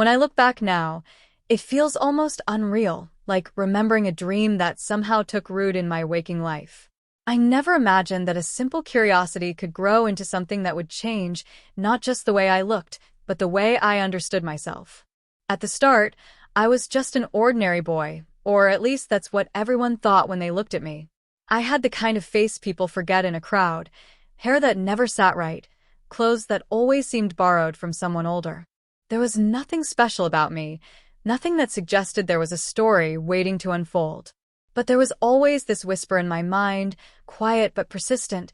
When I look back now, it feels almost unreal, like remembering a dream that somehow took root in my waking life. I never imagined that a simple curiosity could grow into something that would change not just the way I looked, but the way I understood myself. At the start, I was just an ordinary boy, or at least that's what everyone thought when they looked at me. I had the kind of face people forget in a crowd, hair that never sat right, clothes that always seemed borrowed from someone older. There was nothing special about me, nothing that suggested there was a story waiting to unfold. But there was always this whisper in my mind, quiet but persistent,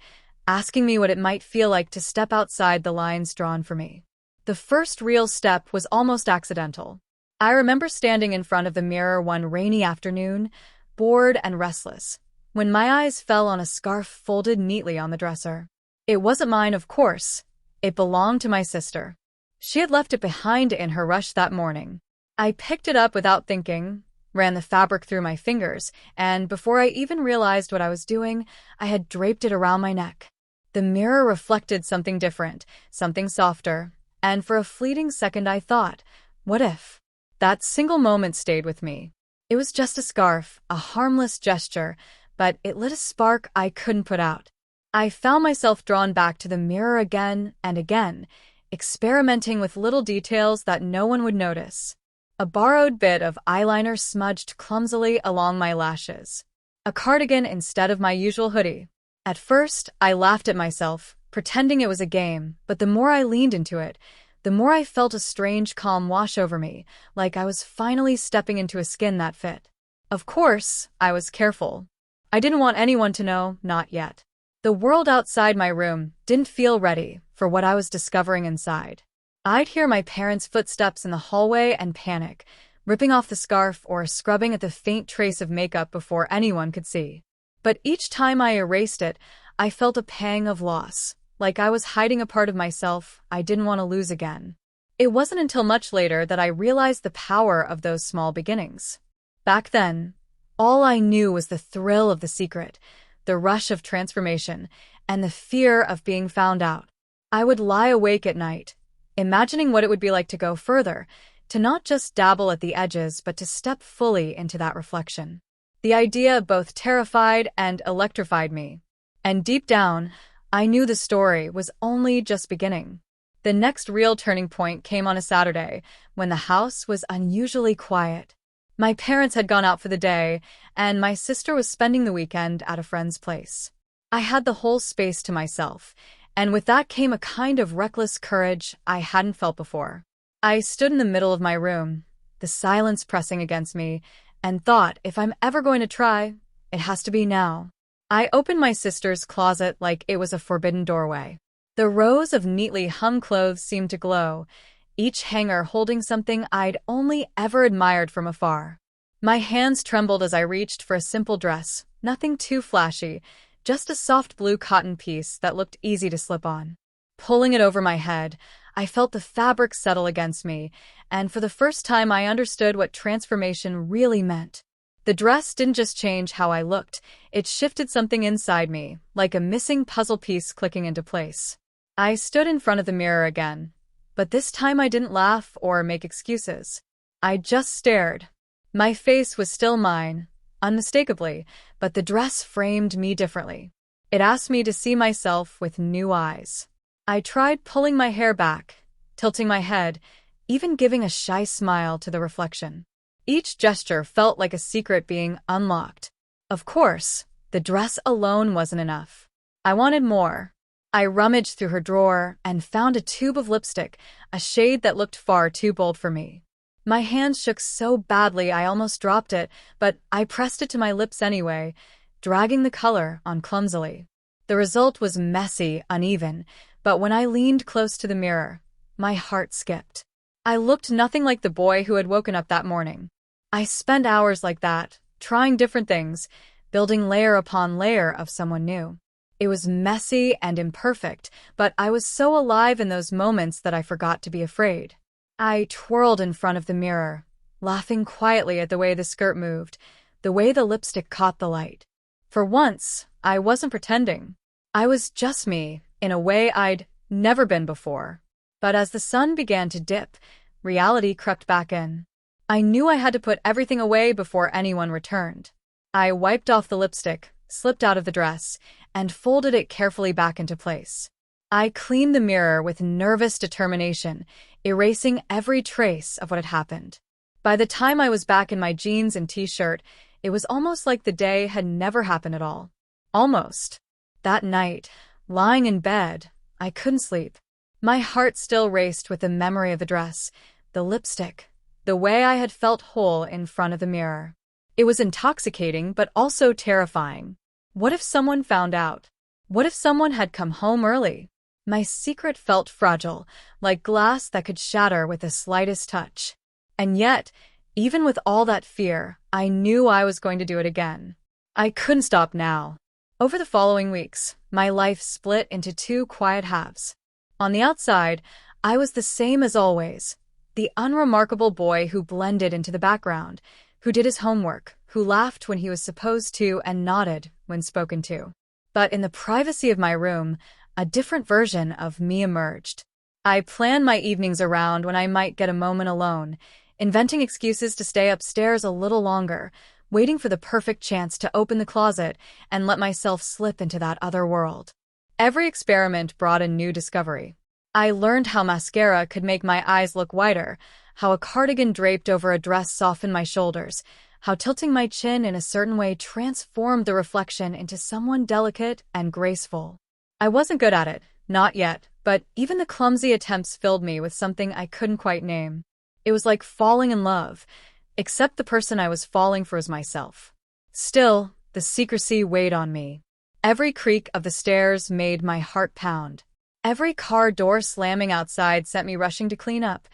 asking me what it might feel like to step outside the lines drawn for me. The first real step was almost accidental. I remember standing in front of the mirror one rainy afternoon, bored and restless, when my eyes fell on a scarf folded neatly on the dresser. It wasn't mine, of course. It belonged to my sister. She had left it behind in her rush that morning. I picked it up without thinking, ran the fabric through my fingers, and before I even realized what I was doing, I had draped it around my neck. The mirror reflected something different, something softer, and for a fleeting second I thought, what if? That single moment stayed with me. It was just a scarf, a harmless gesture, but it lit a spark I couldn't put out. I found myself drawn back to the mirror again and again, experimenting with little details that no one would notice. A borrowed bit of eyeliner smudged clumsily along my lashes. A cardigan instead of my usual hoodie. At first, I laughed at myself, pretending it was a game, but the more I leaned into it, the more I felt a strange calm wash over me, like I was finally stepping into a skin that fit. Of course, I was careful. I didn't want anyone to know, not yet. The world outside my room didn't feel ready for what I was discovering inside. I'd hear my parents' footsteps in the hallway and panic, ripping off the scarf or scrubbing at the faint trace of makeup before anyone could see. But each time I erased it, I felt a pang of loss, like I was hiding a part of myself I didn't want to lose again. It wasn't until much later that I realized the power of those small beginnings. Back then, all I knew was the thrill of the secret, the rush of transformation, and the fear of being found out. I would lie awake at night, imagining what it would be like to go further, to not just dabble at the edges, but to step fully into that reflection. The idea both terrified and electrified me. And deep down, I knew the story was only just beginning. The next real turning point came on a Saturday, when the house was unusually quiet. My parents had gone out for the day, and my sister was spending the weekend at a friend's place. I had the whole space to myself, and with that came a kind of reckless courage I hadn't felt before. I stood in the middle of my room, the silence pressing against me, and thought, if I'm ever going to try, it has to be now. I opened my sister's closet like it was a forbidden doorway. The rows of neatly hung clothes seemed to glow, each hanger holding something I'd only ever admired from afar. My hands trembled as I reached for a simple dress, nothing too flashy, just a soft blue cotton piece that looked easy to slip on. Pulling it over my head, I felt the fabric settle against me, and for the first time I understood what transformation really meant. The dress didn't just change how I looked, it shifted something inside me, like a missing puzzle piece clicking into place. I stood in front of the mirror again, but this time I didn't laugh or make excuses. I just stared. My face was still mine, unmistakably, but the dress framed me differently. It asked me to see myself with new eyes. I tried pulling my hair back, tilting my head, even giving a shy smile to the reflection. Each gesture felt like a secret being unlocked. Of course, the dress alone wasn't enough. I wanted more. I rummaged through her drawer and found a tube of lipstick, a shade that looked far too bold for me. My hand shook so badly I almost dropped it, but I pressed it to my lips anyway, dragging the color on clumsily. The result was messy, uneven, but when I leaned close to the mirror, my heart skipped. I looked nothing like the boy who had woken up that morning. I spent hours like that, trying different things, building layer upon layer of someone new. It was messy and imperfect, but I was so alive in those moments that I forgot to be afraid. I twirled in front of the mirror, laughing quietly at the way the skirt moved, the way the lipstick caught the light. For once, I wasn't pretending. I was just me, in a way I'd never been before. But as the sun began to dip, reality crept back in. I knew I had to put everything away before anyone returned. I wiped off the lipstick, slipped out of the dress, and folded it carefully back into place. I cleaned the mirror with nervous determination, erasing every trace of what had happened. By the time I was back in my jeans and t-shirt, it was almost like the day had never happened at all. Almost. That night, lying in bed, I couldn't sleep. My heart still raced with the memory of the dress, the lipstick, the way I had felt whole in front of the mirror. It was intoxicating, but also terrifying. What if someone found out? What if someone had come home early? My secret felt fragile, like glass that could shatter with the slightest touch. And yet, even with all that fear, I knew I was going to do it again. I couldn't stop now. Over the following weeks, my life split into two quiet halves. On the outside, I was the same as always, the unremarkable boy who blended into the background, who did his homework, who laughed when he was supposed to and nodded when spoken to. But in the privacy of my room, a different version of me emerged. I planned my evenings around when I might get a moment alone, inventing excuses to stay upstairs a little longer, waiting for the perfect chance to open the closet and let myself slip into that other world. Every experiment brought a new discovery. I learned how mascara could make my eyes look wider, how a cardigan draped over a dress softened my shoulders, how tilting my chin in a certain way transformed the reflection into someone delicate and graceful. I wasn't good at it, not yet, but even the clumsy attempts filled me with something I couldn't quite name. It was like falling in love, except the person I was falling for was myself. Still, the secrecy weighed on me. Every creak of the stairs made my heart pound. Every car door slamming outside sent me rushing to clean up,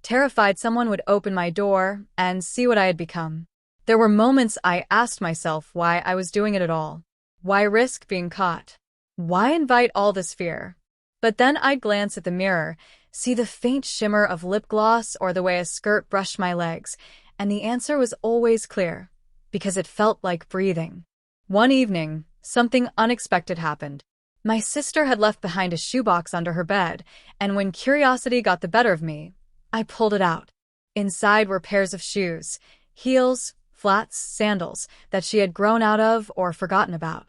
terrified someone would open my door and see what I had become. There were moments I asked myself why I was doing it at all. Why risk being caught? Why invite all this fear? But then I'd glance at the mirror, see the faint shimmer of lip gloss or the way a skirt brushed my legs, and the answer was always clear, because it felt like breathing. One evening, something unexpected happened. My sister had left behind a shoebox under her bed, and when curiosity got the better of me, I pulled it out. Inside were pairs of shoes, heels, flats, sandals that she had grown out of or forgotten about.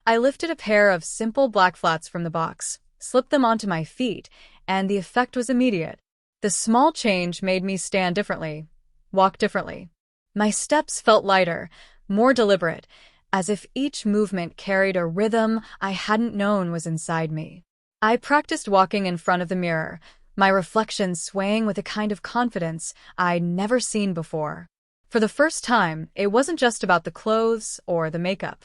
I lifted a pair of simple black flats from the box, slipped them onto my feet, and the effect was immediate. The small change made me stand differently, walk differently. My steps felt lighter, more deliberate, as if each movement carried a rhythm I hadn't known was inside me. I practiced walking in front of the mirror, my reflection swaying with a kind of confidence I'd never seen before. For the first time, it wasn't just about the clothes or the makeup.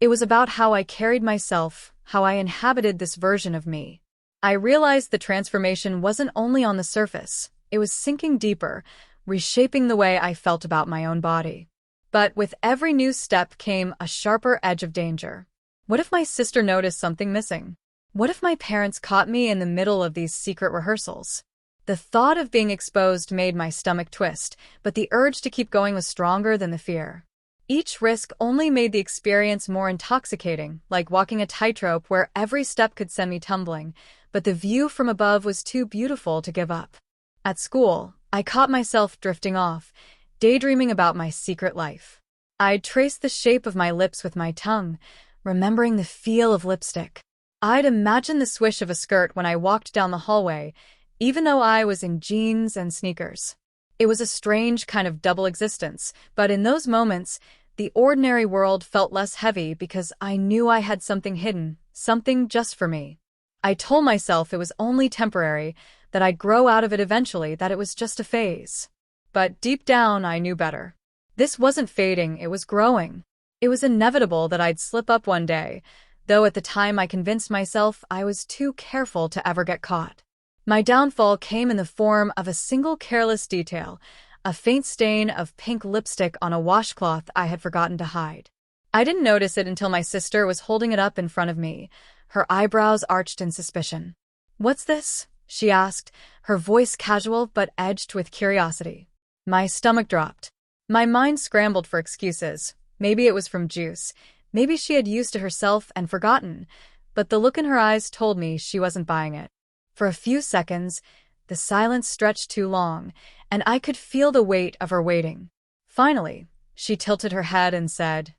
It was about how I carried myself, how I inhabited this version of me. I realized the transformation wasn't only on the surface, it was sinking deeper, reshaping the way I felt about my own body. But with every new step came a sharper edge of danger. What if my sister noticed something missing? What if my parents caught me in the middle of these secret rehearsals? The thought of being exposed made my stomach twist, but the urge to keep going was stronger than the fear. Each risk only made the experience more intoxicating, like walking a tightrope where every step could send me tumbling, but the view from above was too beautiful to give up. At school, I caught myself drifting off, daydreaming about my secret life. I'd trace the shape of my lips with my tongue, remembering the feel of lipstick. I'd imagine the swish of a skirt when I walked down the hallway, even though I was in jeans and sneakers. It was a strange kind of double existence, but in those moments, the ordinary world felt less heavy because I knew I had something hidden, something just for me. I told myself it was only temporary, that I'd grow out of it eventually, that it was just a phase. But deep down, I knew better. This wasn't fading, it was growing. It was inevitable that I'd slip up one day, though at the time I convinced myself I was too careful to ever get caught. My downfall came in the form of a single careless detail, a faint stain of pink lipstick on a washcloth I had forgotten to hide. I didn't notice it until my sister was holding it up in front of me, her eyebrows arched in suspicion. "What's this?" she asked, her voice casual but edged with curiosity. My stomach dropped. My mind scrambled for excuses. Maybe it was from juice. Maybe she had used it herself and forgotten, but the look in her eyes told me she wasn't buying it. For a few seconds, The silence stretched too long, and I could feel the weight of her waiting. Finally, she tilted her head and said,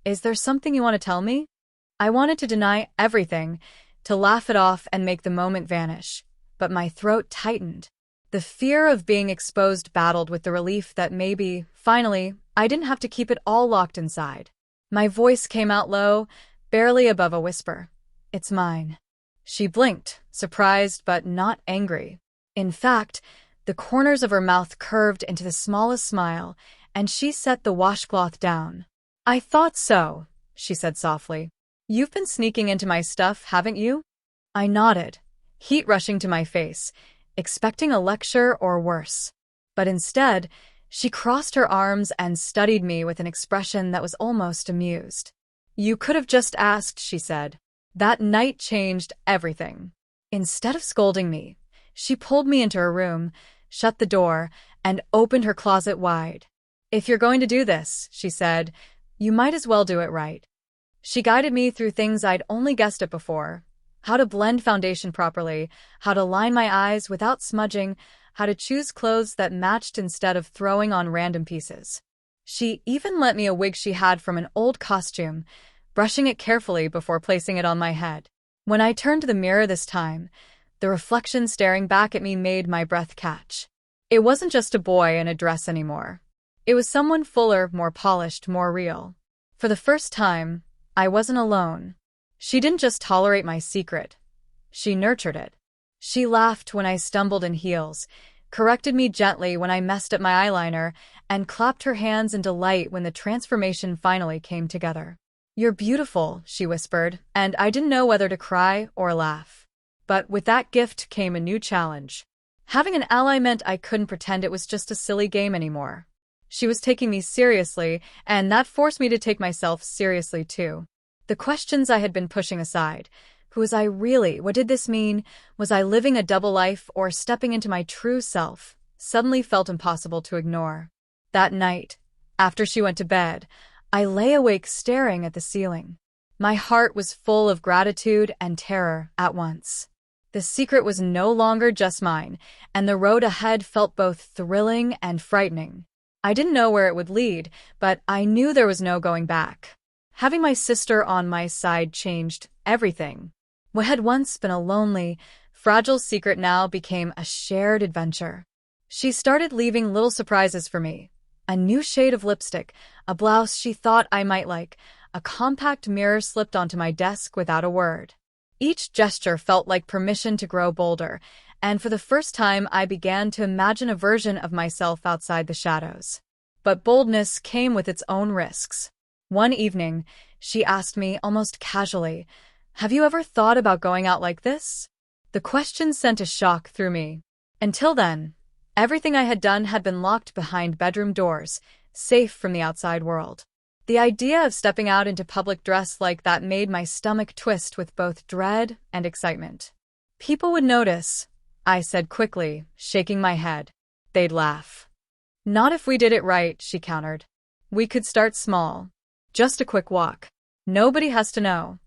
"Is there something you want to tell me?" I wanted to deny everything, to laugh it off and make the moment vanish, but my throat tightened. The fear of being exposed battled with the relief that maybe, finally, I didn't have to keep it all locked inside. My voice came out low, barely above a whisper. "It's mine." She blinked, surprised but not angry. In fact, the corners of her mouth curved into the smallest smile, and she set the washcloth down. "I thought so," she said softly. "You've been sneaking into my stuff, haven't you?" I nodded, heat rushing to my face, expecting a lecture or worse. But instead, she crossed her arms and studied me with an expression that was almost amused. "You could have just asked," she said. That night changed everything. Instead of scolding me, she pulled me into her room, shut the door, and opened her closet wide. "If you're going to do this," she said, "you might as well do it right." She guided me through things I'd only guessed at before: how to blend foundation properly, how to line my eyes without smudging, how to choose clothes that matched instead of throwing on random pieces. She even lent me a wig she had from an old costume, brushing it carefully before placing it on my head. When I turned to the mirror this time, the reflection staring back at me made my breath catch. It wasn't just a boy in a dress anymore. It was someone fuller, more polished, more real. For the first time, I wasn't alone. She didn't just tolerate my secret. She nurtured it. She laughed when I stumbled in heels, corrected me gently when I messed up my eyeliner, and clapped her hands in delight when the transformation finally came together. "You're beautiful," she whispered, and I didn't know whether to cry or laugh. But with that gift came a new challenge. Having an ally meant I couldn't pretend it was just a silly game anymore. She was taking me seriously, and that forced me to take myself seriously too. The questions I had been pushing aside. Who was I really? What did this mean? Was I living a double life or stepping into my true self? Suddenly felt impossible to ignore. That night, after she went to bed, I lay awake staring at the ceiling. My heart was full of gratitude and terror at once. The secret was no longer just mine, and the road ahead felt both thrilling and frightening. I didn't know where it would lead, but I knew there was no going back. Having my sister on my side changed everything. What had once been a lonely, fragile secret now became a shared adventure. She started leaving little surprises for me. A new shade of lipstick, a blouse she thought I might like, a compact mirror slipped onto my desk without a word. Each gesture felt like permission to grow bolder, and for the first time I began to imagine a version of myself outside the shadows. But boldness came with its own risks. One evening, she asked me almost casually, "Have you ever thought about going out like this?" The question sent a shock through me. Until then, everything I had done had been locked behind bedroom doors, safe from the outside world. The idea of stepping out into public dress like that made my stomach twist with both dread and excitement. "People would notice," I said quickly, shaking my head. "They'd laugh." "Not if we did it right," she countered. "We could start small. Just a quick walk. Nobody has to know."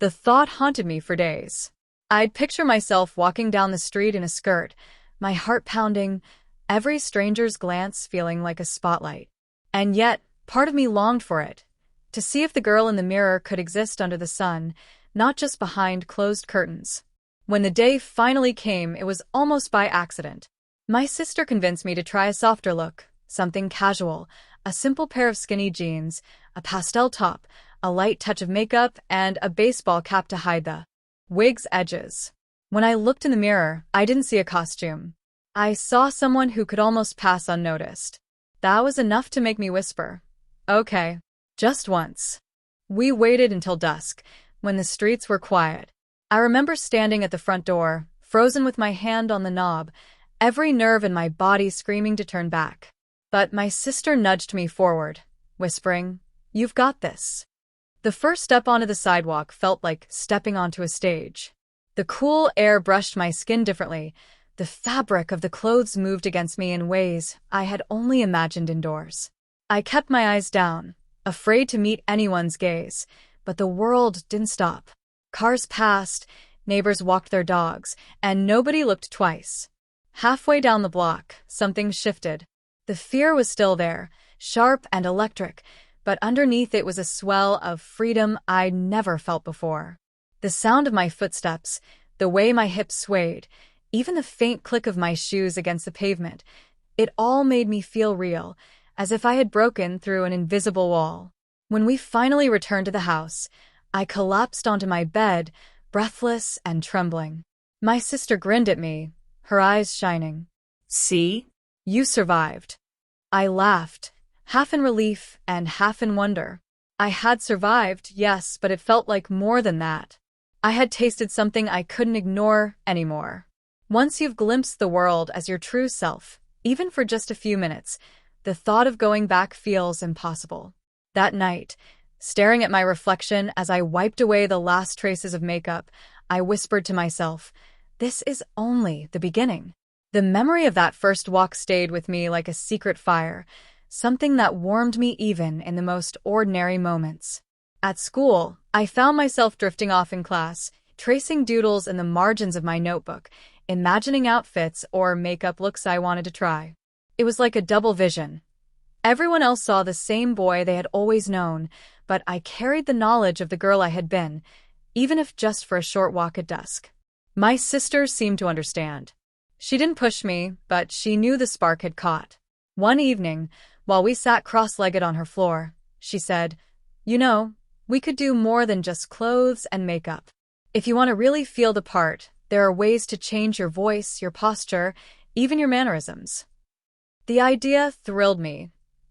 The thought haunted me for days. I'd picture myself walking down the street in a skirt, my heart pounding, every stranger's glance feeling like a spotlight. And yet, part of me longed for it, to see if the girl in the mirror could exist under the sun, not just behind closed curtains. When the day finally came, it was almost by accident. My sister convinced me to try a softer look, something casual, a simple pair of skinny jeans, a pastel top, a light touch of makeup, and a baseball cap to hide the wig's edges. When I looked in the mirror, I didn't see a costume. I saw someone who could almost pass unnoticed. That was enough to make me whisper, "Okay, just once." We waited until dusk, when the streets were quiet. I remember standing at the front door, frozen with my hand on the knob, every nerve in my body screaming to turn back. But my sister nudged me forward, whispering, "You've got this." The first step onto the sidewalk felt like stepping onto a stage. The cool air brushed my skin differently. The fabric of the clothes moved against me in ways I had only imagined indoors. I kept my eyes down, afraid to meet anyone's gaze, but the world didn't stop. Cars passed, neighbors walked their dogs, and nobody looked twice. Halfway down the block, something shifted. The fear was still there, sharp and electric, but underneath it was a swell of freedom I'd never felt before. The sound of my footsteps, the way my hips swayed, even the faint click of my shoes against the pavement, it all made me feel real, as if I had broken through an invisible wall. When we finally returned to the house, I collapsed onto my bed, breathless and trembling. My sister grinned at me, her eyes shining. "See? You survived." I laughed, half in relief and half in wonder. I had survived, yes, but it felt like more than that. I had tasted something I couldn't ignore anymore. Once you've glimpsed the world as your true self, even for just a few minutes, the thought of going back feels impossible. That night, staring at my reflection as I wiped away the last traces of makeup, I whispered to myself, "This is only the beginning." The memory of that first walk stayed with me like a secret fire, something that warmed me even in the most ordinary moments. At school, I found myself drifting off in class, tracing doodles in the margins of my notebook, imagining outfits or makeup looks I wanted to try. It was like a double vision. Everyone else saw the same boy they had always known, but I carried the knowledge of the girl I had been, even if just for a short walk at dusk. My sister seemed to understand. She didn't push me, but she knew the spark had caught. One evening, while we sat cross-legged on her floor, she said, "You know, we could do more than just clothes and makeup. If you want to really feel the part, there are ways to change your voice, your posture, even your mannerisms." The idea thrilled me,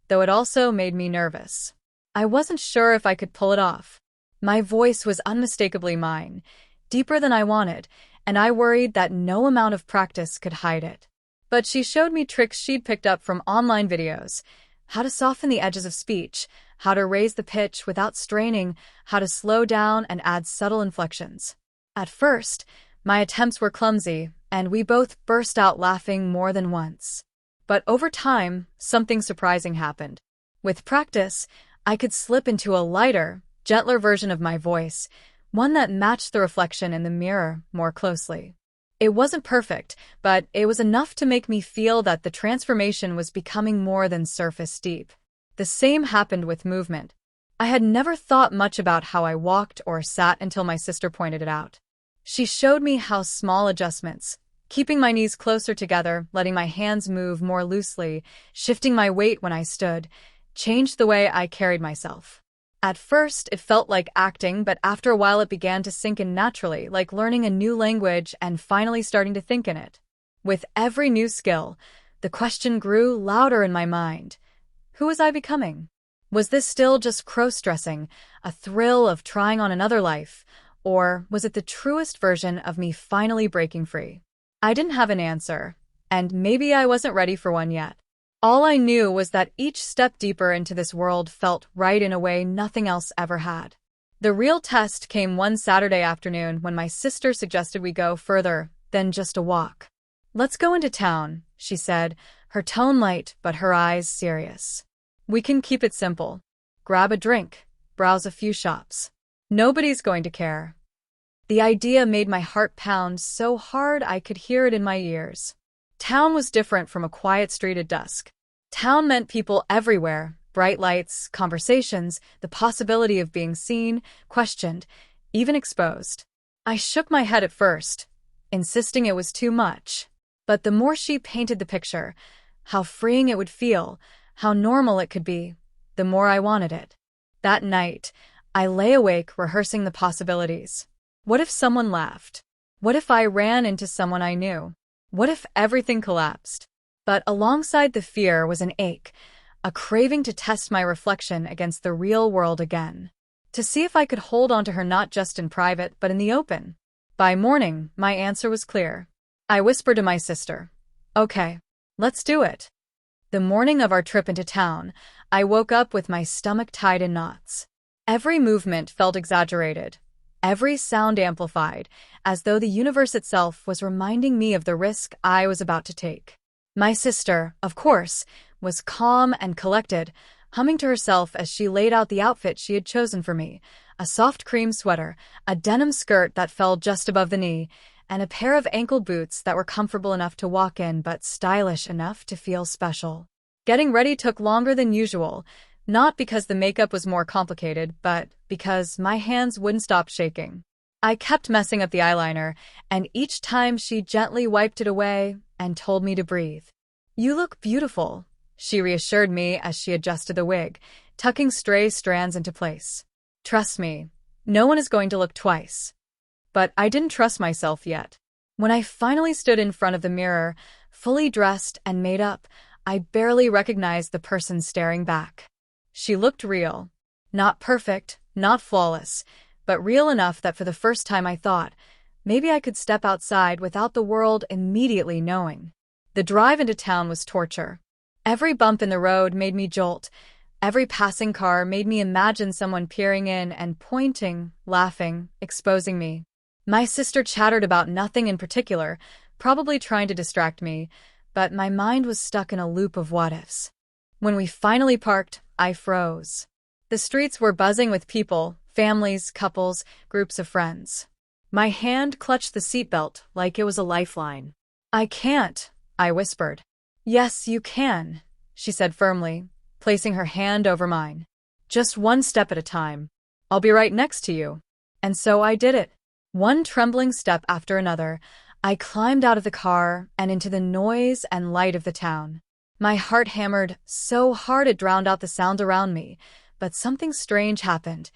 though it also made me nervous. I wasn't sure if I could pull it off. My voice was unmistakably mine, deeper than I wanted, and I worried that no amount of practice could hide it. But she showed me tricks she'd picked up from online videos: how to soften the edges of speech, how to raise the pitch without straining, how to slow down and add subtle inflections. At first, my attempts were clumsy, and we both burst out laughing more than once. But over time, something surprising happened. With practice, I could slip into a lighter, gentler version of my voice, one that matched the reflection in the mirror more closely. It wasn't perfect, but it was enough to make me feel that the transformation was becoming more than surface deep. The same happened with movement. I had never thought much about how I walked or sat until my sister pointed it out. She showed me how small adjustments, keeping my knees closer together, letting my hands move more loosely, shifting my weight when I stood, changed the way I carried myself. At first, it felt like acting, but after a while it began to sink in naturally, like learning a new language and finally starting to think in it. With every new skill, the question grew louder in my mind. Who was I becoming? Was this still just crossdressing, a thrill of trying on another life, or was it the truest version of me finally breaking free? I didn't have an answer, and maybe I wasn't ready for one yet. All I knew was that each step deeper into this world felt right in a way nothing else ever had. The real test came one Saturday afternoon when my sister suggested we go further than just a walk. "Let's go into town," she said, her tone light but her eyes serious. "We can keep it simple. Grab a drink, browse a few shops. Nobody's going to care." The idea made my heart pound so hard I could hear it in my ears. Town was different from a quiet street at dusk. Town meant people everywhere, bright lights, conversations, the possibility of being seen, questioned, even exposed. I shook my head at first, insisting it was too much. But the more she painted the picture, how freeing it would feel, how normal it could be, the more I wanted it. That night, I lay awake rehearsing the possibilities. What if someone laughed? What if I ran into someone I knew? What if everything collapsed? But alongside the fear was an ache, a craving to test my reflection against the real world again. To see if I could hold on to her not just in private but in the open. By morning, my answer was clear. I whispered to my sister, "Okay, let's do it." The morning of our trip into town, I woke up with my stomach tied in knots. Every movement felt exaggerated, every sound amplified, as though the universe itself was reminding me of the risk I was about to take. My sister, of course, was calm and collected, humming to herself as she laid out the outfit she had chosen for me: a soft cream sweater, a denim skirt that fell just above the knee, and a pair of ankle boots that were comfortable enough to walk in but stylish enough to feel special. Getting ready took longer than usual, not because the makeup was more complicated, but because my hands wouldn't stop shaking. I kept messing up the eyeliner, and each time she gently wiped it away and told me to breathe. "You look beautiful," she reassured me as she adjusted the wig, tucking stray strands into place. "Trust me, no one is going to look twice." But I didn't trust myself yet. When I finally stood in front of the mirror, fully dressed and made up, I barely recognized the person staring back. She looked real. Not perfect, not flawless, but real enough that for the first time I thought, maybe I could step outside without the world immediately knowing. The drive into town was torture. Every bump in the road made me jolt. Every passing car made me imagine someone peering in and pointing, laughing, exposing me. My sister chattered about nothing in particular, probably trying to distract me, but my mind was stuck in a loop of what-ifs. When we finally parked, I froze. The streets were buzzing with people, families, couples, groups of friends. My hand clutched the seatbelt like it was a lifeline. "I can't," I whispered. "Yes, you can," she said firmly, placing her hand over mine. "Just one step at a time. I'll be right next to you." And so I did it. One trembling step after another, I climbed out of the car and into the noise and light of the town. My heart hammered so hard it drowned out the sound around me, but something strange happened.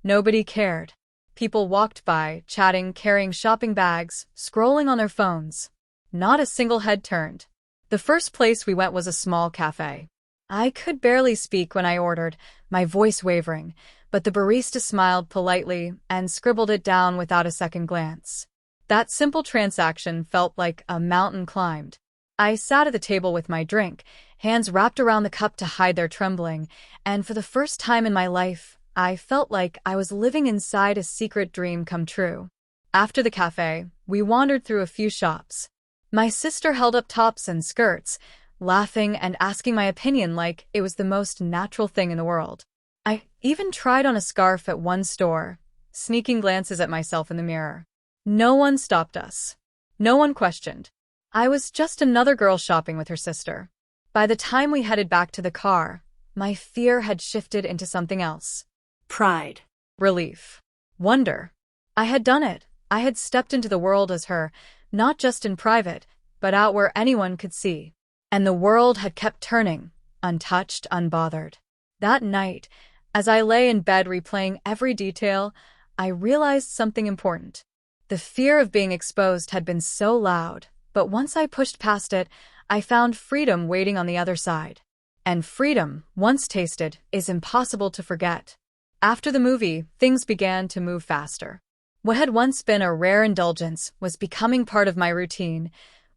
Nobody cared. People walked by, chatting, carrying shopping bags, scrolling on their phones. Not a single head turned. The first place we went was a small cafe. I could barely speak when I ordered, my voice wavering, but the barista smiled politely and scribbled it down without a second glance. That simple transaction felt like a mountain climbed. I sat at the table with my drink, hands wrapped around the cup to hide their trembling, and for the first time in my life, I felt like I was living inside a secret dream come true. After the cafe, we wandered through a few shops. My sister held up tops and skirts, laughing and asking my opinion like it was the most natural thing in the world. I even tried on a scarf at one store, sneaking glances at myself in the mirror. No one stopped us. No one questioned. I was just another girl shopping with her sister. By the time we headed back to the car, my fear had shifted into something else. Pride. Relief. Wonder. I had done it. I had stepped into the world as her, not just in private, but out where anyone could see. And the world had kept turning, untouched, unbothered. That night, as I lay in bed replaying every detail, I realized something important. The fear of being exposed had been so loud, but once I pushed past it, I found freedom waiting on the other side. And freedom, once tasted, is impossible to forget. After the movie, things began to move faster. What had once been a rare indulgence was becoming part of my routine,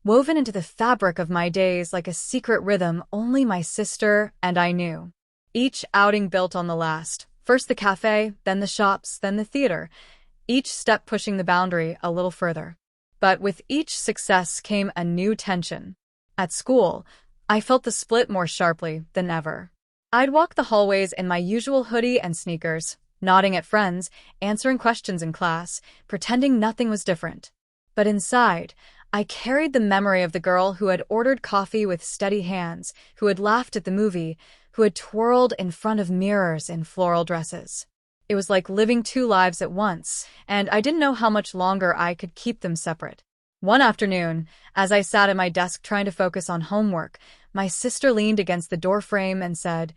woven into the fabric of my days like a secret rhythm only my sister and I knew. Each outing built on the last, first the cafe, then the shops, then the theater, each step pushing the boundary a little further. But with each success came a new tension. At school, I felt the split more sharply than ever. I'd walk the hallways in my usual hoodie and sneakers, nodding at friends, answering questions in class, pretending nothing was different. But inside, I carried the memory of the girl who had ordered coffee with steady hands, who had laughed at the movie, who had twirled in front of mirrors in floral dresses. It was like living two lives at once, and I didn't know how much longer I could keep them separate. One afternoon, as I sat at my desk trying to focus on homework, my sister leaned against the doorframe and said,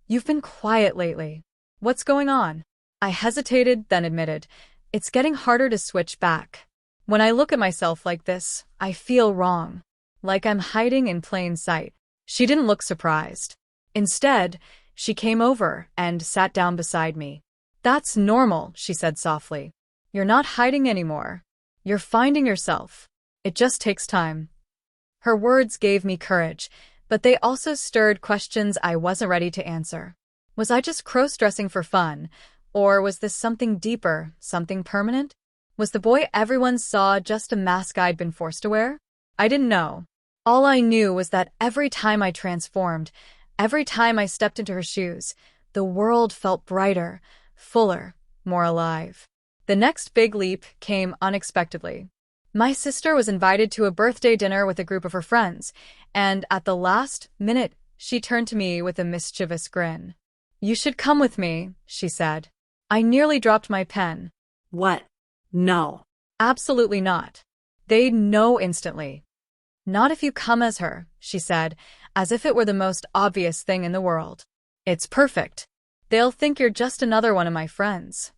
"You've been quiet lately. What's going on?" I hesitated, then admitted, "It's getting harder to switch back. When I look at myself like this, I feel wrong, like I'm hiding in plain sight." She didn't look surprised. Instead, she came over and sat down beside me. "That's normal," she said softly. "You're not hiding anymore. You're finding yourself. It just takes time." Her words gave me courage, but they also stirred questions I wasn't ready to answer. Was I just cross-dressing for fun, or was this something deeper, something permanent? Was the boy everyone saw just a mask I'd been forced to wear? I didn't know. All I knew was that every time I transformed, every time I stepped into her shoes, the world felt brighter, fuller, more alive. The next big leap came unexpectedly. My sister was invited to a birthday dinner with a group of her friends, and at the last minute, she turned to me with a mischievous grin. "You should come with me," she said. I nearly dropped my pen. What? No. Absolutely not. They'd know instantly. "Not if you come as her," she said, as if it were the most obvious thing in the world. "It's perfect. They'll think you're just another one of my friends."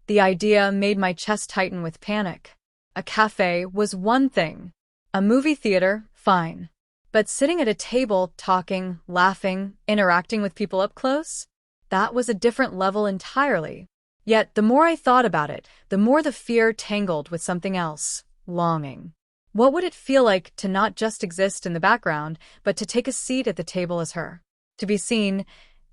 The idea made my chest tighten with panic. A cafe was one thing. A movie theater, fine. But sitting at a table, talking, laughing, interacting with people up close? That was a different level entirely. Yet, the more I thought about it, the more the fear tangled with something else, longing. What would it feel like to not just exist in the background, but to take a seat at the table as her? To be seen,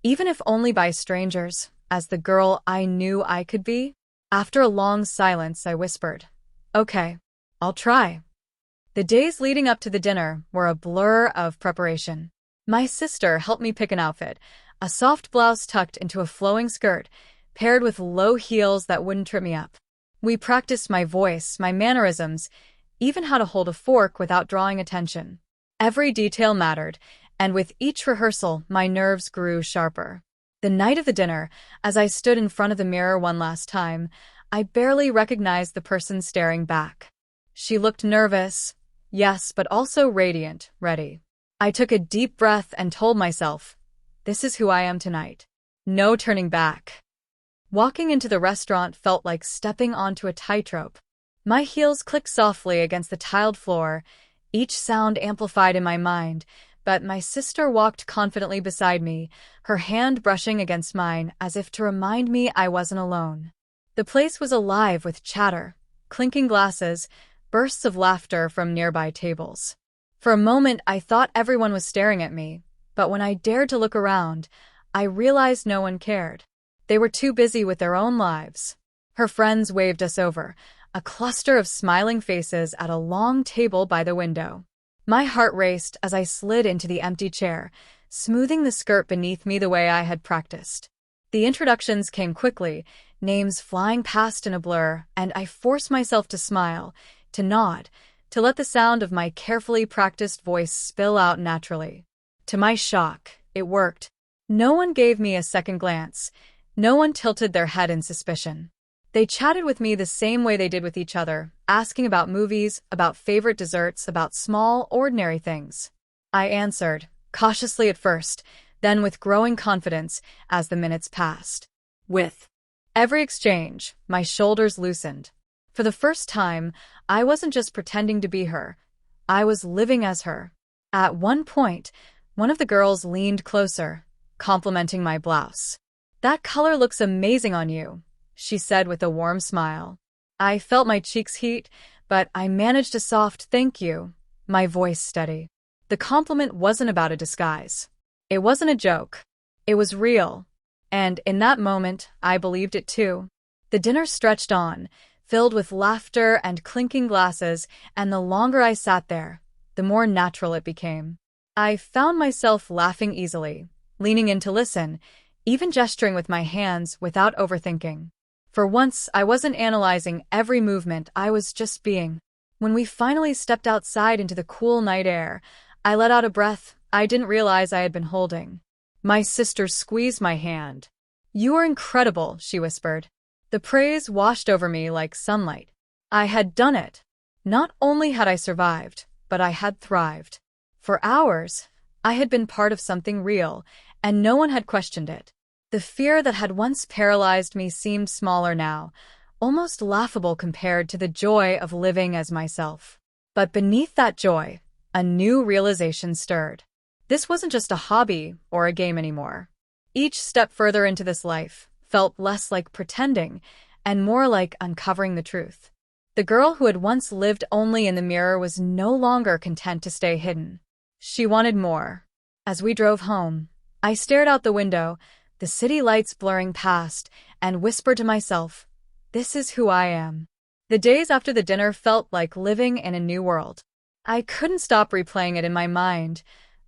even if only by strangers, as the girl I knew I could be? After a long silence, I whispered, "Okay, I'll try." The days leading up to the dinner were a blur of preparation. My sister helped me pick an outfit, a soft blouse tucked into a flowing skirt, paired with low heels that wouldn't trip me up. We practiced my voice, my mannerisms, even how to hold a fork without drawing attention. Every detail mattered, and with each rehearsal, my nerves grew sharper. The night of the dinner, as I stood in front of the mirror one last time, I barely recognized the person staring back. She looked nervous, yes, but also radiant, ready. I took a deep breath and told myself, this is who I am tonight. No turning back. Walking into the restaurant felt like stepping onto a tightrope. My heels clicked softly against the tiled floor, each sound amplified in my mind, but my sister walked confidently beside me, her hand brushing against mine as if to remind me I wasn't alone. The place was alive with chatter, clinking glasses, bursts of laughter from nearby tables. For a moment, I thought everyone was staring at me, but when I dared to look around, I realized no one cared. They were too busy with their own lives. Her friends waved us over, a cluster of smiling faces at a long table by the window. My heart raced as I slid into the empty chair, smoothing the skirt beneath me the way I had practiced. The introductions came quickly, names flying past in a blur, and I forced myself to smile, to nod, to let the sound of my carefully practiced voice spill out naturally. To my shock, it worked. No one gave me a second glance. No one tilted their head in suspicion. They chatted with me the same way they did with each other, asking about movies, about favorite desserts, about small, ordinary things. I answered, cautiously at first, then with growing confidence as the minutes passed. With every exchange, my shoulders loosened. For the first time, I wasn't just pretending to be her. I was living as her. At one point, one of the girls leaned closer, complimenting my blouse. "That color looks amazing on you," she said with a warm smile. I felt my cheeks heat, but I managed a soft thank you, my voice steady. The compliment wasn't about a disguise. It wasn't a joke. It was real. And in that moment, I believed it too. The dinner stretched on, filled with laughter and clinking glasses, and the longer I sat there, the more natural it became. I found myself laughing easily, leaning in to listen, even gesturing with my hands without overthinking. For once, I wasn't analyzing every movement, I was just being. When we finally stepped outside into the cool night air, I let out a breath I didn't realize I had been holding. My sister squeezed my hand. "You are incredible," she whispered. The praise washed over me like sunlight. I had done it. Not only had I survived, but I had thrived. For hours, I had been part of something real, and no one had questioned it. The fear that had once paralyzed me seemed smaller now, almost laughable compared to the joy of living as myself. But beneath that joy, a new realization stirred. This wasn't just a hobby or a game anymore. Each step further into this life felt less like pretending and more like uncovering the truth. The girl who had once lived only in the mirror was no longer content to stay hidden. She wanted more. As we drove home, I stared out the window, the city lights blurring past, and whispered to myself, this is who I am. The days after the dinner felt like living in a new world. I couldn't stop replaying it in my mind.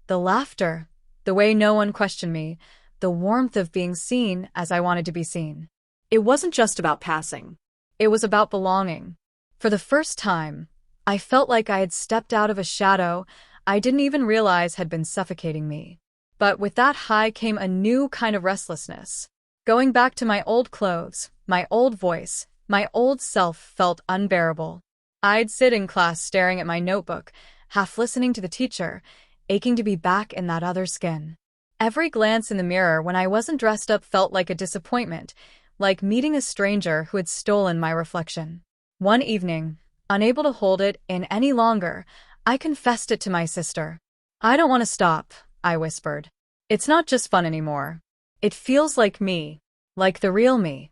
The laughter, the way no one questioned me, the warmth of being seen as I wanted to be seen. It wasn't just about passing. It was about belonging. For the first time, I felt like I had stepped out of a shadow I didn't even realize had been suffocating me. But with that high came a new kind of restlessness. Going back to my old clothes, my old voice, my old self felt unbearable. I'd sit in class staring at my notebook, half listening to the teacher, aching to be back in that other skin. Every glance in the mirror when I wasn't dressed up felt like a disappointment, like meeting a stranger who had stolen my reflection. One evening, unable to hold it in any longer, I confessed it to my sister. "I don't want to stop," I whispered. "It's not just fun anymore. It feels like me, like the real me."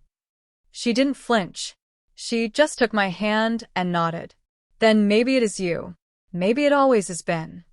She didn't flinch. She just took my hand and nodded. "Then maybe it is you. Maybe it always has been."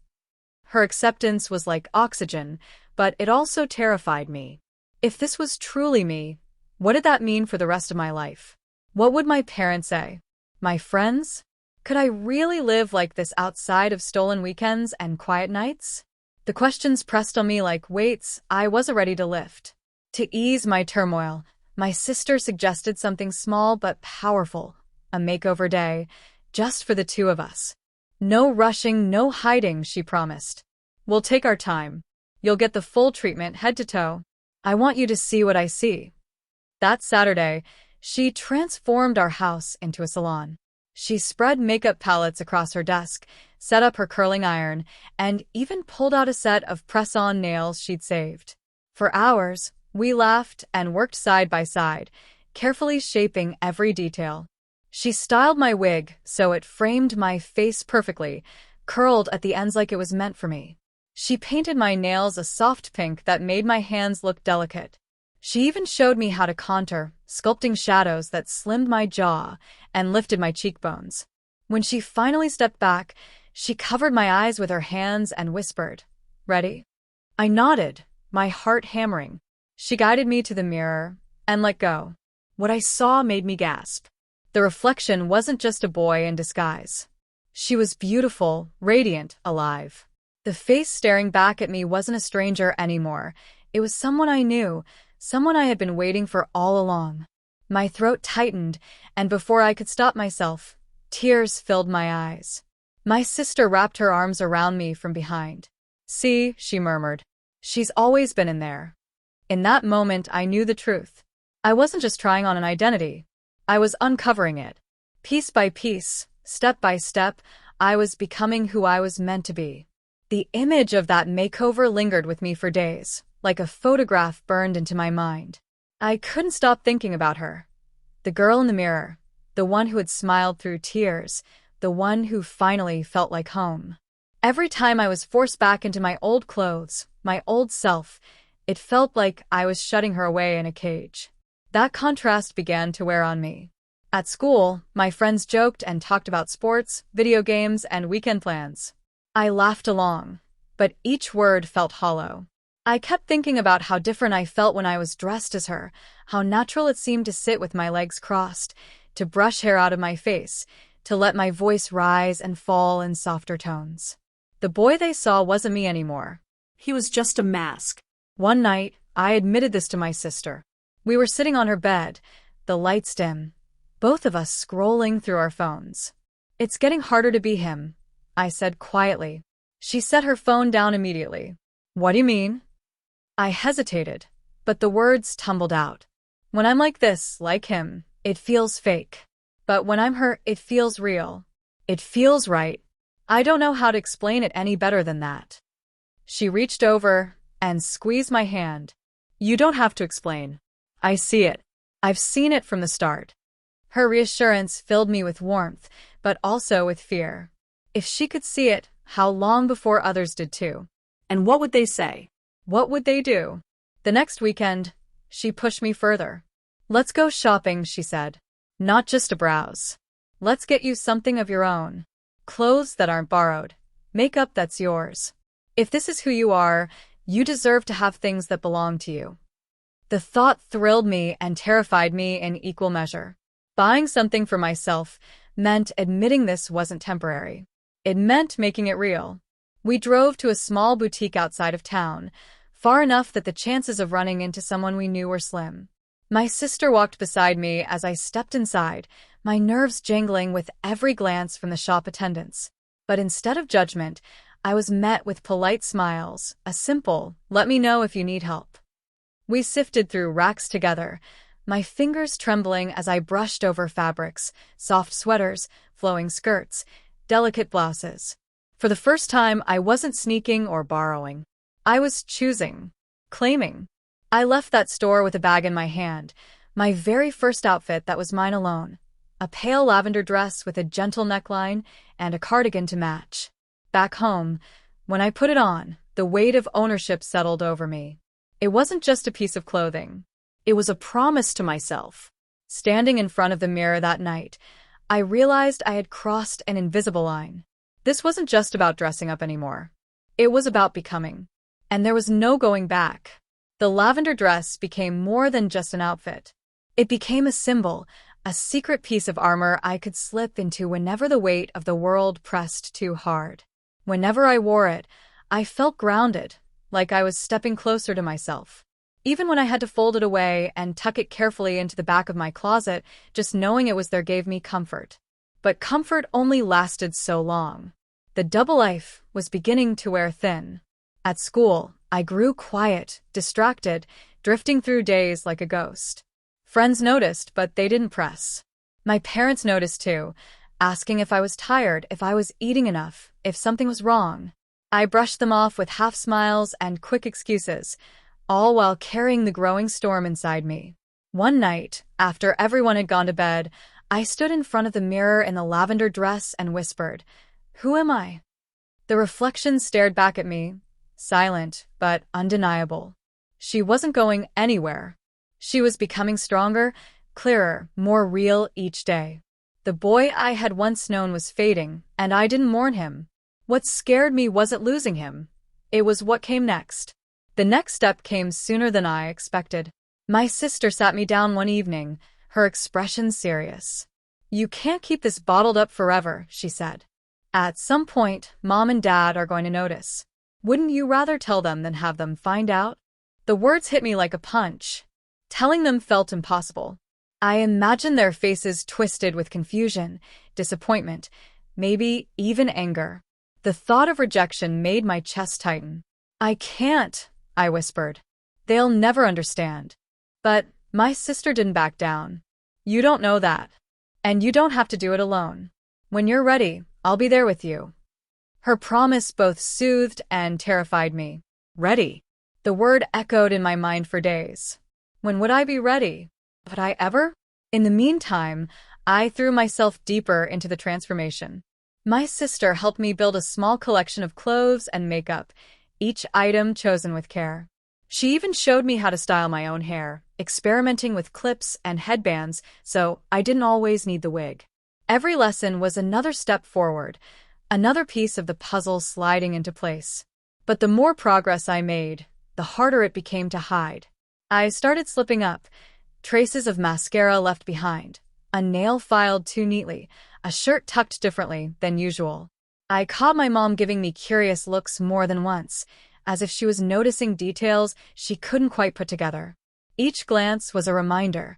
Her acceptance was like oxygen, but it also terrified me. If this was truly me, what did that mean for the rest of my life? What would my parents say? My friends? Could I really live like this outside of stolen weekends and quiet nights? The questions pressed on me like weights I wasn't ready to lift. To ease my turmoil, my sister suggested something small but powerful, a makeover day, just for the two of us. No rushing, no hiding, she promised. "We'll take our time. You'll get the full treatment head to toe. I want you to see what I see." That Saturday, she transformed our house into a salon. She spread makeup palettes across her desk, set up her curling iron, and even pulled out a set of press-on nails she'd saved. For hours, we laughed and worked side by side, carefully shaping every detail. She styled my wig so it framed my face perfectly, curled at the ends like it was meant for me. She painted my nails a soft pink that made my hands look delicate. She even showed me how to contour, sculpting shadows that slimmed my jaw and lifted my cheekbones. When she finally stepped back, she covered my eyes with her hands and whispered, "Ready?" I nodded, my heart hammering. She guided me to the mirror and let go. What I saw made me gasp. The reflection wasn't just a boy in disguise. She was beautiful, radiant, alive. The face staring back at me wasn't a stranger anymore. It was someone I knew, someone I had been waiting for all along. My throat tightened, and before I could stop myself, tears filled my eyes. My sister wrapped her arms around me from behind. "See," she murmured. "She's always been in there." In that moment, I knew the truth. I wasn't just trying on an identity. I was uncovering it. Piece by piece, step by step, I was becoming who I was meant to be. The image of that makeover lingered with me for days, like a photograph burned into my mind. I couldn't stop thinking about her. The girl in the mirror, the one who had smiled through tears, the one who finally felt like home. Every time I was forced back into my old clothes, my old self, it felt like I was shutting her away in a cage. That contrast began to wear on me. At school, my friends joked and talked about sports, video games, and weekend plans. I laughed along, but each word felt hollow. I kept thinking about how different I felt when I was dressed as her, how natural it seemed to sit with my legs crossed, to brush hair out of my face, to let my voice rise and fall in softer tones. The boy they saw wasn't me anymore. He was just a mask. One night, I admitted this to my sister. We were sitting on her bed, the lights dim, both of us scrolling through our phones. "It's getting harder to be him," I said quietly. She set her phone down immediately. "What do you mean?" I hesitated, but the words tumbled out. "When I'm like this, like him, it feels fake. But when I'm her, it feels real. It feels right. I don't know how to explain it any better than that." She reached over and squeezed my hand. "You don't have to explain. I see it. I've seen it from the start." Her reassurance filled me with warmth, but also with fear. If she could see it, how long before others did too? And what would they say? What would they do? The next weekend, she pushed me further. "Let's go shopping," she said. "Not just to browse. Let's get you something of your own. Clothes that aren't borrowed. Makeup that's yours. If this is who you are, you deserve to have things that belong to you." The thought thrilled me and terrified me in equal measure. Buying something for myself meant admitting this wasn't temporary. It meant making it real. We drove to a small boutique outside of town, far enough that the chances of running into someone we knew were slim. My sister walked beside me as I stepped inside, my nerves jangling with every glance from the shop attendants. But instead of judgment, I was met with polite smiles, a simple, "Let me know if you need help." We sifted through racks together, my fingers trembling as I brushed over fabrics, soft sweaters, flowing skirts, delicate blouses. For the first time, I wasn't sneaking or borrowing. I was choosing, claiming. I left that store with a bag in my hand, my very first outfit that was mine alone. A pale lavender dress with a gentle neckline and a cardigan to match. Back home, when I put it on, the weight of ownership settled over me. It wasn't just a piece of clothing. It was a promise to myself. Standing in front of the mirror that night, I realized I had crossed an invisible line. This wasn't just about dressing up anymore. It was about becoming. And there was no going back. The lavender dress became more than just an outfit. It became a symbol, a secret piece of armor I could slip into whenever the weight of the world pressed too hard. Whenever I wore it, I felt grounded, like I was stepping closer to myself. Even when I had to fold it away and tuck it carefully into the back of my closet, just knowing it was there gave me comfort. But comfort only lasted so long. The double life was beginning to wear thin. At school, I grew quiet, distracted, drifting through days like a ghost. Friends noticed, but they didn't press. My parents noticed too, asking if I was tired, if I was eating enough, if something was wrong. I brushed them off with half smiles and quick excuses, all while carrying the growing storm inside me. One night, after everyone had gone to bed, I stood in front of the mirror in the lavender dress and whispered, "Who am I?" The reflection stared back at me, silent but undeniable. She wasn't going anywhere. She was becoming stronger, clearer, more real each day. The boy I had once known was fading, and I didn't mourn him. What scared me wasn't losing him. It was what came next. The next step came sooner than I expected. My sister sat me down one evening, her expression serious. "You can't keep this bottled up forever," she said. "At some point, Mom and Dad are going to notice. Wouldn't you rather tell them than have them find out?" The words hit me like a punch. Telling them felt impossible. I imagined their faces twisted with confusion, disappointment, maybe even anger. The thought of rejection made my chest tighten. "I can't," I whispered. "They'll never understand." But my sister didn't back down. "You don't know that. And you don't have to do it alone. When you're ready, I'll be there with you." Her promise both soothed and terrified me. Ready. The word echoed in my mind for days. When would I be ready? Would I ever? In the meantime, I threw myself deeper into the transformation. My sister helped me build a small collection of clothes and makeup, each item chosen with care. She even showed me how to style my own hair, experimenting with clips and headbands so I didn't always need the wig. Every lesson was another step forward, another piece of the puzzle sliding into place. But the more progress I made, the harder it became to hide. I started slipping up, traces of mascara left behind, a nail filed too neatly, a shirt tucked differently than usual. I caught my mom giving me curious looks more than once, as if she was noticing details she couldn't quite put together. Each glance was a reminder.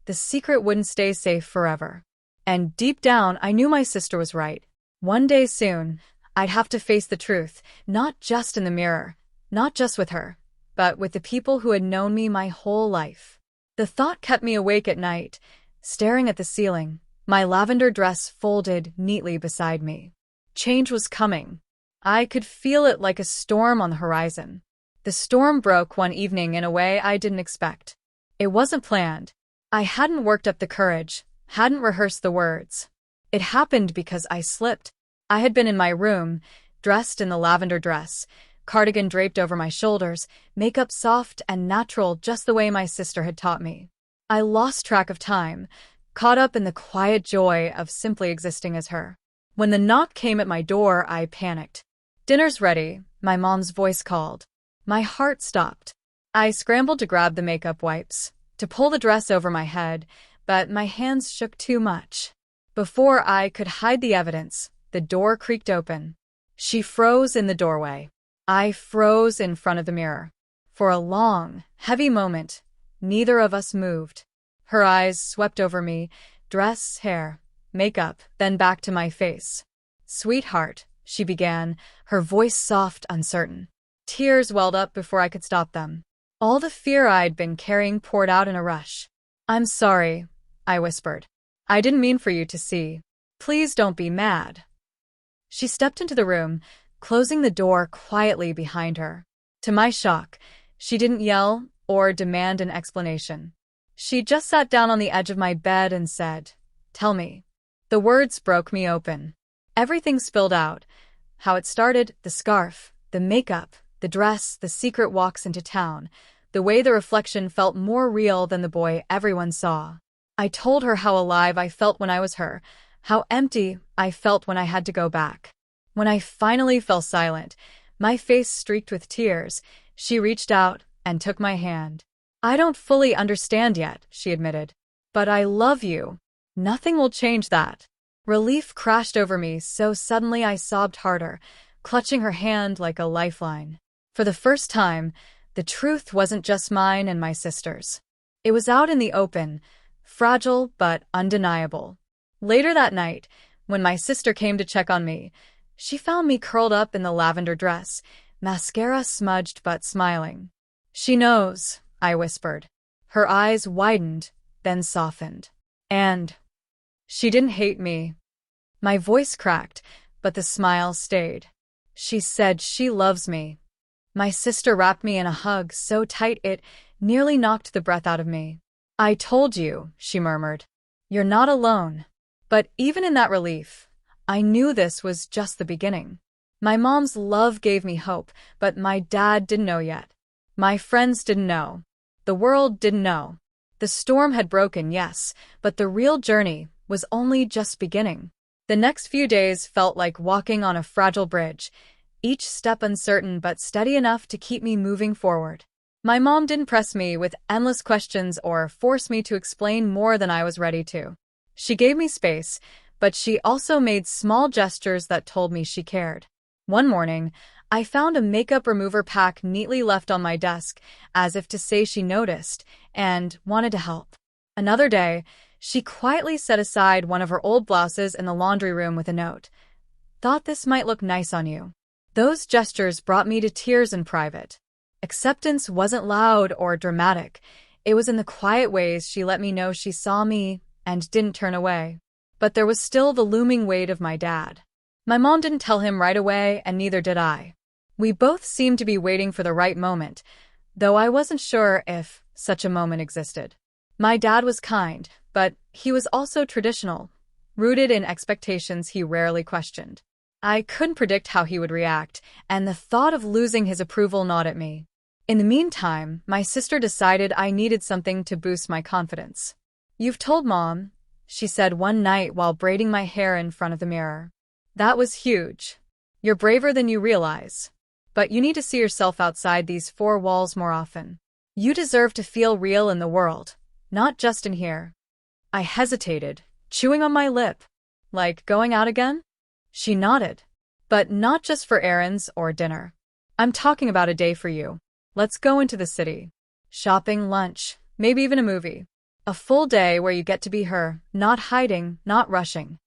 The secret wouldn't stay safe forever. And deep down, I knew my sister was right. One day soon, I'd have to face the truth, not just in the mirror, not just with her, but with the people who had known me my whole life. The thought kept me awake at night, staring at the ceiling, my lavender dress folded neatly beside me. Change was coming. I could feel it like a storm on the horizon. The storm broke one evening in a way I didn't expect. It wasn't planned. I hadn't worked up the courage, hadn't rehearsed the words. It happened because I slipped. I had been in my room, dressed in the lavender dress, cardigan draped over my shoulders, makeup soft and natural just the way my sister had taught me. I lost track of time, caught up in the quiet joy of simply existing as her. When the knock came at my door, I panicked. "Dinner's ready," my mom's voice called. My heart stopped. I scrambled to grab the makeup wipes, to pull the dress over my head, but my hands shook too much. Before I could hide the evidence, the door creaked open. She froze in the doorway. I froze in front of the mirror. For a long, heavy moment, neither of us moved. Her eyes swept over me, dress, hair, makeup, then back to my face. "Sweetheart," she began, her voice soft, uncertain. Tears welled up before I could stop them. All the fear I'd been carrying poured out in a rush. "I'm sorry," I whispered. "I didn't mean for you to see. Please don't be mad." She stepped into the room, closing the door quietly behind her. To my shock, she didn't yell or demand an explanation. She just sat down on the edge of my bed and said, "Tell me." The words broke me open. Everything spilled out. How it started, the scarf, the makeup, the dress, the secret walks into town, the way the reflection felt more real than the boy everyone saw. I told her how alive I felt when I was her, how empty I felt when I had to go back. When I finally fell silent, my face streaked with tears, she reached out and took my hand. "I don't fully understand yet," she admitted. "But I love you. Nothing will change that." Relief crashed over me so suddenly I sobbed harder, clutching her hand like a lifeline. For the first time, the truth wasn't just mine and my sister's. It was out in the open, fragile but undeniable. Later that night, when my sister came to check on me, she found me curled up in the lavender dress, mascara smudged but smiling. "She knows," I whispered. Her eyes widened, then softened. "And she didn't hate me." My voice cracked, but the smile stayed. "She said she loves me." My sister wrapped me in a hug so tight it nearly knocked the breath out of me. "I told you," she murmured. "You're not alone." But even in that relief, I knew this was just the beginning. My mom's love gave me hope, but my dad didn't know yet. My friends didn't know. The world didn't know. The storm had broken, yes, but the real journey was only just beginning. The next few days felt like walking on a fragile bridge, each step uncertain but steady enough to keep me moving forward. My mom didn't press me with endless questions or force me to explain more than I was ready to. She gave me space, but she also made small gestures that told me she cared. One morning, I found a makeup remover pack neatly left on my desk, as if to say she noticed and wanted to help. Another day, she quietly set aside one of her old blouses in the laundry room with a note. "Thought this might look nice on you." Those gestures brought me to tears in private. Acceptance wasn't loud or dramatic. It was in the quiet ways she let me know she saw me and didn't turn away. But there was still the looming weight of my dad. My mom didn't tell him right away, and neither did I. We both seemed to be waiting for the right moment, though I wasn't sure if such a moment existed. My dad was kind, but he was also traditional, rooted in expectations he rarely questioned. I couldn't predict how he would react, and the thought of losing his approval gnawed at me. In the meantime, my sister decided I needed something to boost my confidence. "You've told Mom," she said one night while braiding my hair in front of the mirror. "That was huge. You're braver than you realize. But you need to see yourself outside these four walls more often. You deserve to feel real in the world, not just in here." I hesitated, chewing on my lip. "Like going out again?" She nodded. "But not just for errands or dinner. I'm talking about a day for you. Let's go into the city. Shopping, lunch, maybe even a movie. A full day where you get to be her, not hiding, not rushing."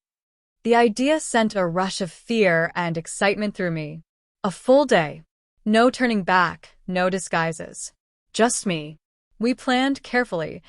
The idea sent a rush of fear and excitement through me. A full day. No turning back, no disguises. Just me. We planned carefully,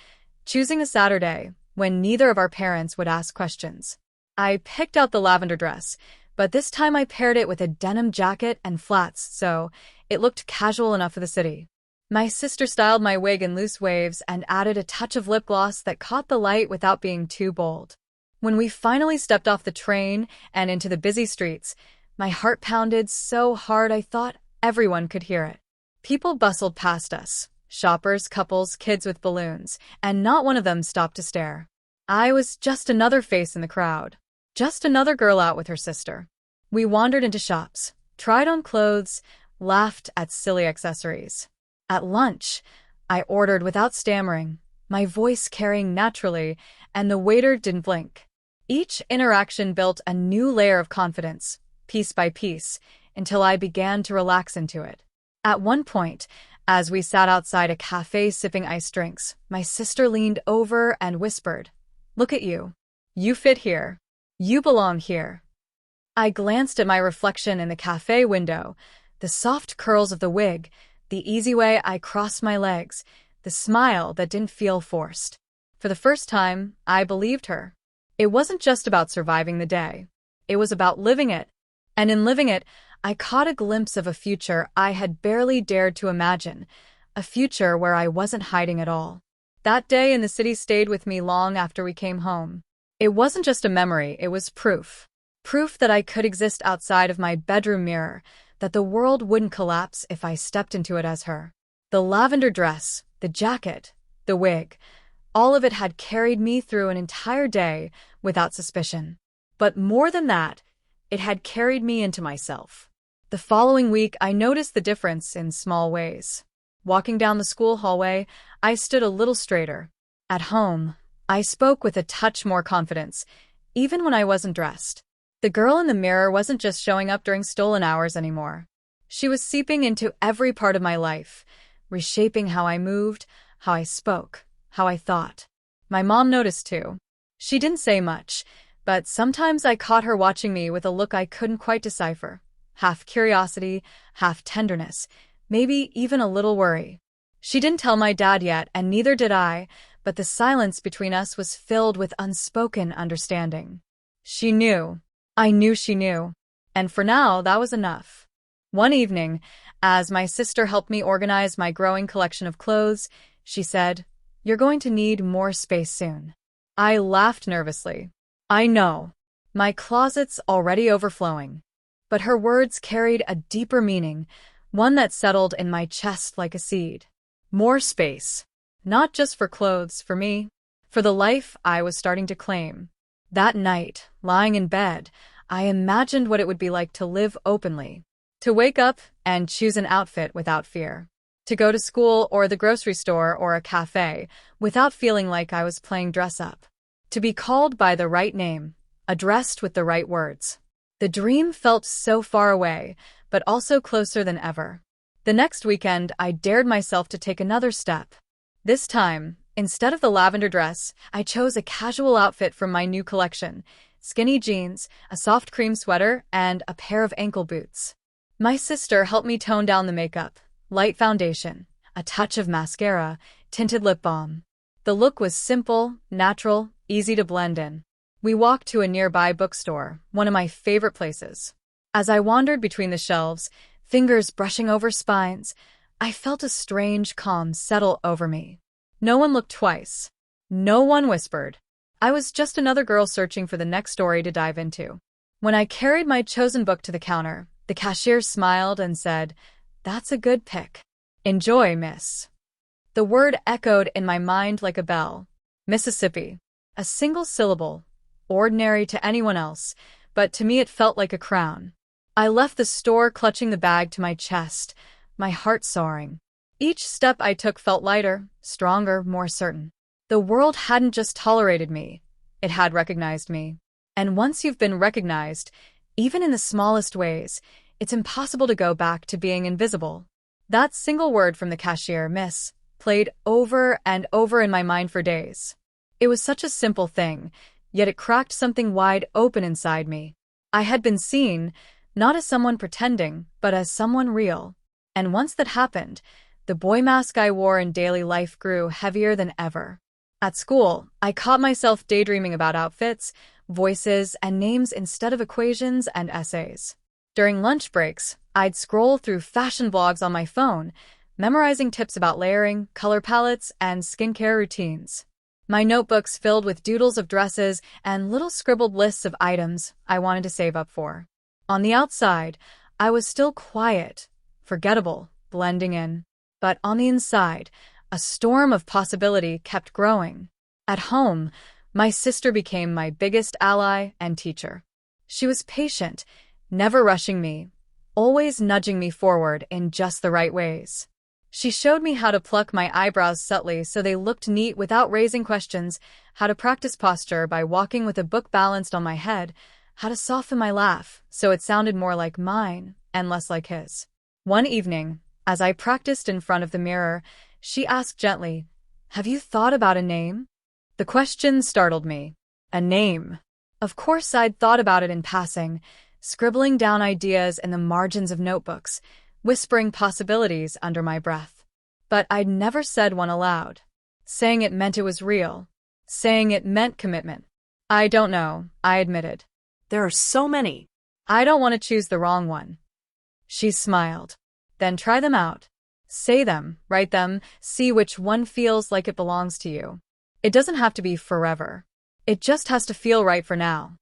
choosing a Saturday when neither of our parents would ask questions. I picked out the lavender dress, but this time I paired it with a denim jacket and flats, so it looked casual enough for the city. My sister styled my wig in loose waves and added a touch of lip gloss that caught the light without being too bold. When we finally stepped off the train and into the busy streets, my heart pounded so hard I thought everyone could hear it. People bustled past us, shoppers, couples, kids with balloons, and not one of them stopped to stare. I was just another face in the crowd. Just another girl out with her sister. We wandered into shops, tried on clothes, laughed at silly accessories. At lunch, I ordered without stammering, my voice carrying naturally, and the waiter didn't blink. Each interaction built a new layer of confidence, piece by piece, until I began to relax into it. At one point, as we sat outside a cafe sipping iced drinks, my sister leaned over and whispered, "Look at you. You fit here. You belong here. I glanced at my reflection in the cafe window, the soft curls of the wig, the easy way I crossed my legs, the smile that didn't feel forced. For the first time, I believed her. It wasn't just about surviving the day. It was about living it. And in living it, I caught a glimpse of a future I had barely dared to imagine, a future where I wasn't hiding at all. That day in the city stayed with me long after we came home. It wasn't just a memory, it was proof. Proof that I could exist outside of my bedroom mirror, that the world wouldn't collapse if I stepped into it as her. The lavender dress, the jacket, the wig, all of it had carried me through an entire day without suspicion. But more than that, it had carried me into myself. The following week, I noticed the difference in small ways. Walking down the school hallway, I stood a little straighter. At home, I spoke with a touch more confidence, even when I wasn't dressed. The girl in the mirror wasn't just showing up during stolen hours anymore. She was seeping into every part of my life, reshaping how I moved, how I spoke, how I thought. My mom noticed too. She didn't say much, but sometimes I caught her watching me with a look I couldn't quite decipher. Half curiosity, half tenderness, maybe even a little worry. She didn't tell my dad yet, and neither did I, but the silence between us was filled with unspoken understanding. She knew. I knew she knew. And for now, that was enough. One evening, as my sister helped me organize my growing collection of clothes, she said, "You're going to need more space soon." I laughed nervously. I know. My closet's already overflowing. But her words carried a deeper meaning, one that settled in my chest like a seed. More space. Not just for clothes, for me. For the life I was starting to claim. That night, lying in bed, I imagined what it would be like to live openly. To wake up and choose an outfit without fear. To go to school or the grocery store or a cafe without feeling like I was playing dress up. To be called by the right name, addressed with the right words. The dream felt so far away, but also closer than ever. The next weekend, I dared myself to take another step. This time, instead of the lavender dress, I chose a casual outfit from my new collection: skinny jeans, a soft cream sweater, and a pair of ankle boots. My sister helped me tone down the makeup, light foundation, a touch of mascara, tinted lip balm. The look was simple, natural, easy to blend in. We walked to a nearby bookstore, one of my favorite places. As I wandered between the shelves, fingers brushing over spines, I felt a strange calm settle over me. No one looked twice. No one whispered. I was just another girl searching for the next story to dive into. When I carried my chosen book to the counter, the cashier smiled and said, "That's a good pick. Enjoy, miss." The word echoed in my mind like a bell. Mississippi. A single syllable. Ordinary to anyone else, but to me it felt like a crown. I left the store clutching the bag to my chest, my heart soaring. Each step I took felt lighter, stronger, more certain. The world hadn't just tolerated me, it had recognized me. And once you've been recognized, even in the smallest ways, it's impossible to go back to being invisible. That single word from the cashier, "miss," played over and over in my mind for days. It was such a simple thing, yet it cracked something wide open inside me. I had been seen, not as someone pretending, but as someone real. And once that happened, the boy mask I wore in daily life grew heavier than ever. At school, I caught myself daydreaming about outfits, voices, and names instead of equations and essays. During lunch breaks, I'd scroll through fashion blogs on my phone, memorizing tips about layering, color palettes, and skincare routines. My notebooks filled with doodles of dresses and little scribbled lists of items I wanted to save up for. On the outside, I was still quiet, forgettable, blending in. But on the inside, a storm of possibility kept growing. At home, my sister became my biggest ally and teacher. She was patient, never rushing me, always nudging me forward in just the right ways. She showed me how to pluck my eyebrows subtly so they looked neat without raising questions, how to practice posture by walking with a book balanced on my head, how to soften my laugh so it sounded more like mine and less like his. One evening, as I practiced in front of the mirror, she asked gently, "Have you thought about a name?" The question startled me. A name. Of course, I'd thought about it in passing, scribbling down ideas in the margins of notebooks, whispering possibilities under my breath. But I'd never said one aloud. Saying it meant it was real. Saying it meant commitment. I don't know, I admitted. There are so many. I don't want to choose the wrong one. She smiled. Then try them out. Say them, write them, see which one feels like it belongs to you. It doesn't have to be forever. It just has to feel right for now.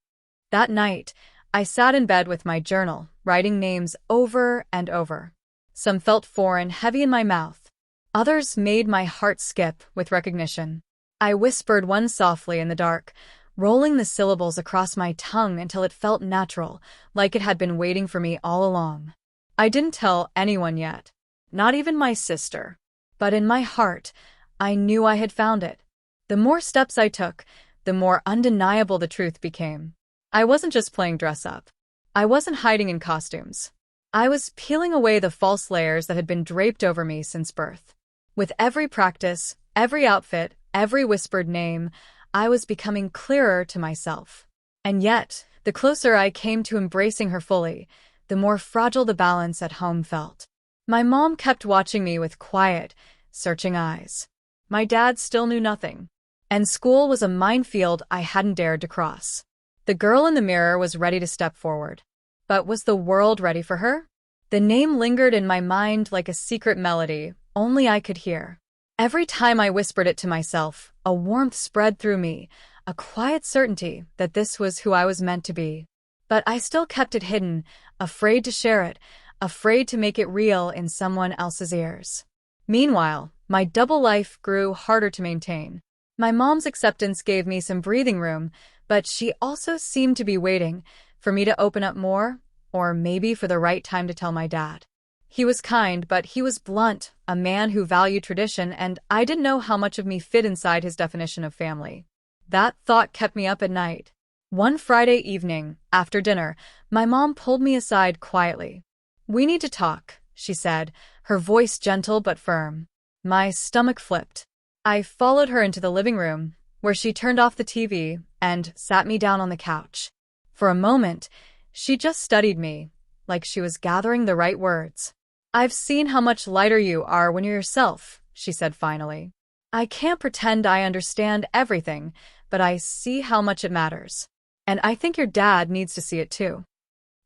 That night, I sat in bed with my journal, writing names over and over. Some felt foreign, heavy in my mouth. Others made my heart skip with recognition. I whispered one softly in the dark, rolling the syllables across my tongue until it felt natural, like it had been waiting for me all along. I didn't tell anyone yet, not even my sister. But in my heart, I knew I had found it. The more steps I took, the more undeniable the truth became. I wasn't just playing dress-up. I wasn't hiding in costumes. I was peeling away the false layers that had been draped over me since birth. With every practice, every outfit, every whispered name, I was becoming clearer to myself. And yet, the closer I came to embracing her fully, the more fragile the balance at home felt. My mom kept watching me with quiet, searching eyes. My dad still knew nothing. And school was a minefield I hadn't dared to cross. The girl in the mirror was ready to step forward. But was the world ready for her? The name lingered in my mind like a secret melody, only I could hear. Every time I whispered it to myself, a warmth spread through me, a quiet certainty that this was who I was meant to be. But I still kept it hidden, afraid to share it, afraid to make it real in someone else's ears. Meanwhile, my double life grew harder to maintain. My mom's acceptance gave me some breathing room, but she also seemed to be waiting for me to open up more, or maybe for the right time to tell my dad. He was kind, but he was blunt, a man who valued tradition, and I didn't know how much of me fit inside his definition of family. That thought kept me up at night. One Friday evening, after dinner, my mom pulled me aside quietly. "We need to talk," she said, her voice gentle but firm. My stomach flipped. I followed her into the living room, where she turned off the TV and sat me down on the couch. For a moment, she just studied me, like she was gathering the right words. "I've seen how much lighter you are when you're yourself," she said finally. "I can't pretend I understand everything, but I see how much it matters. And I think your dad needs to see it too."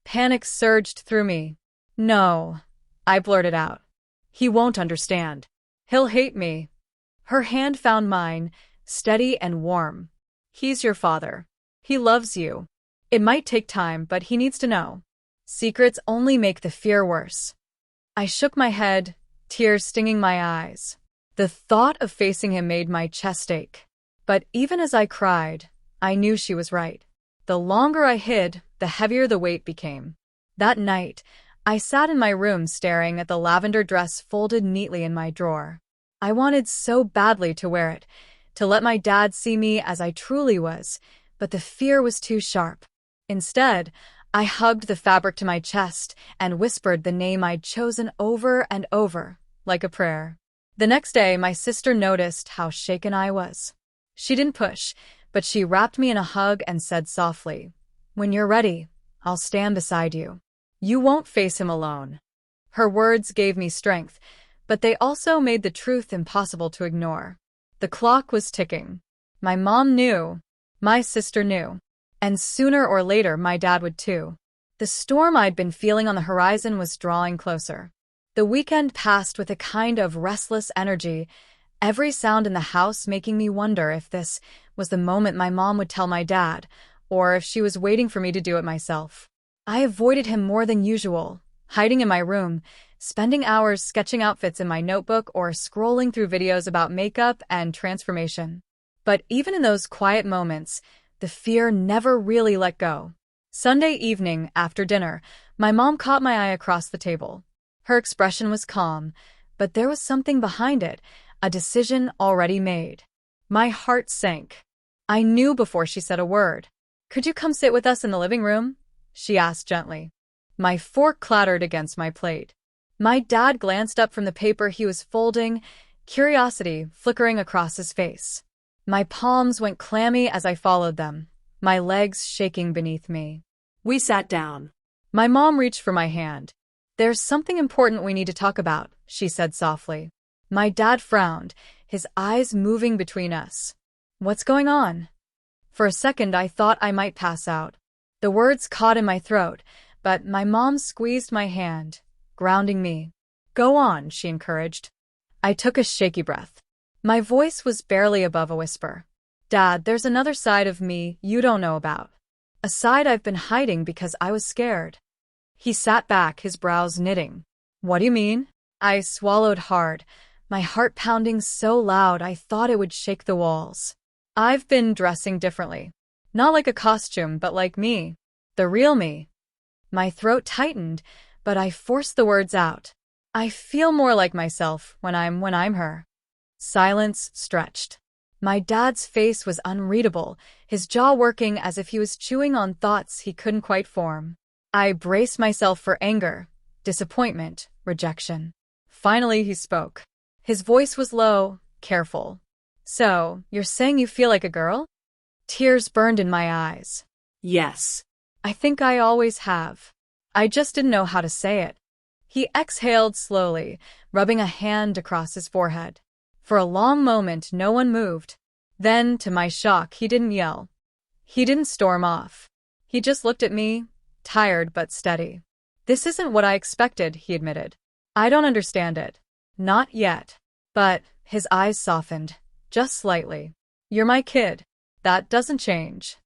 Panic surged through me. "No," I blurted out. "He won't understand. He'll hate me." Her hand found mine, steady and warm. "He's your father. He loves you. It might take time, but he needs to know. Secrets only make the fear worse." I shook my head, tears stinging my eyes. The thought of facing him made my chest ache. But even as I cried, I knew she was right. The longer I hid, the heavier the weight became. That night, I sat in my room staring at the lavender dress folded neatly in my drawer. I wanted so badly to wear it, to let my dad see me as I truly was, but the fear was too sharp. Instead, I hugged the fabric to my chest and whispered the name I'd chosen over and over, like a prayer. The next day, my sister noticed how shaken I was. She didn't push, but she wrapped me in a hug and said softly, "When you're ready, I'll stand beside you. You won't face him alone." Her words gave me strength, but they also made the truth impossible to ignore. The clock was ticking. My mom knew. My sister knew. And sooner or later, my dad would too. The storm I'd been feeling on the horizon was drawing closer. The weekend passed with a kind of restless energy, every sound in the house making me wonder if this was the moment my mom would tell my dad, or if she was waiting for me to do it myself. I avoided him more than usual, hiding in my room, spending hours sketching outfits in my notebook or scrolling through videos about makeup and transformation. But even in those quiet moments, the fear never really let go. Sunday evening, after dinner, my mom caught my eye across the table. Her expression was calm, but there was something behind it, a decision already made. My heart sank. I knew before she said a word. "Could you come sit with us in the living room?" she asked gently. My fork clattered against my plate. My dad glanced up from the paper he was folding, curiosity flickering across his face. My palms went clammy as I followed them, my legs shaking beneath me. We sat down. My mom reached for my hand. "There's something important we need to talk about," she said softly. My dad frowned, his eyes moving between us. "What's going on?" For a second, I thought I might pass out. The words caught in my throat, but my mom squeezed my hand, grounding me. "Go on," she encouraged. I took a shaky breath. My voice was barely above a whisper. "Dad, there's another side of me you don't know about. A side I've been hiding because I was scared." He sat back, his brows knitting. "What do you mean?" I swallowed hard, my heart pounding so loud I thought it would shake the walls. "I've been dressing differently. Not like a costume, but like me. The real me." My throat tightened, but I forced the words out. "I feel more like myself when I'm her." Silence stretched. My dad's face was unreadable, his jaw working as if he was chewing on thoughts he couldn't quite form. I braced myself for anger, disappointment, rejection. Finally, he spoke. His voice was low, careful. "So, you're saying you feel like a girl?" Tears burned in my eyes. Yes. "I think I always have. I just didn't know how to say it." He exhaled slowly, rubbing a hand across his forehead. For a long moment, no one moved. Then, to my shock, he didn't yell. He didn't storm off. He just looked at me, tired but steady. "This isn't what I expected," he admitted. "I don't understand it. Not yet." But his eyes softened, just slightly. "You're my kid. That doesn't change."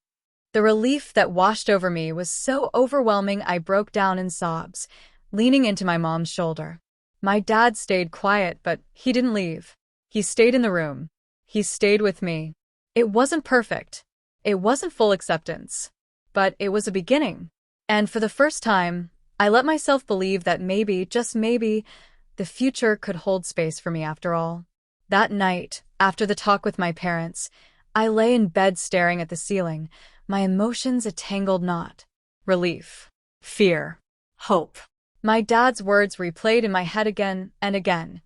The relief that washed over me was so overwhelming I broke down in sobs, leaning into my mom's shoulder. My dad stayed quiet, but he didn't leave. He stayed in the room. He stayed with me. It wasn't perfect. It wasn't full acceptance. But it was a beginning. And for the first time, I let myself believe that maybe, just maybe, the future could hold space for me after all. That night, after the talk with my parents, I lay in bed staring at the ceiling, my emotions a tangled knot. Relief. Fear. Hope. My dad's words replayed in my head again and again.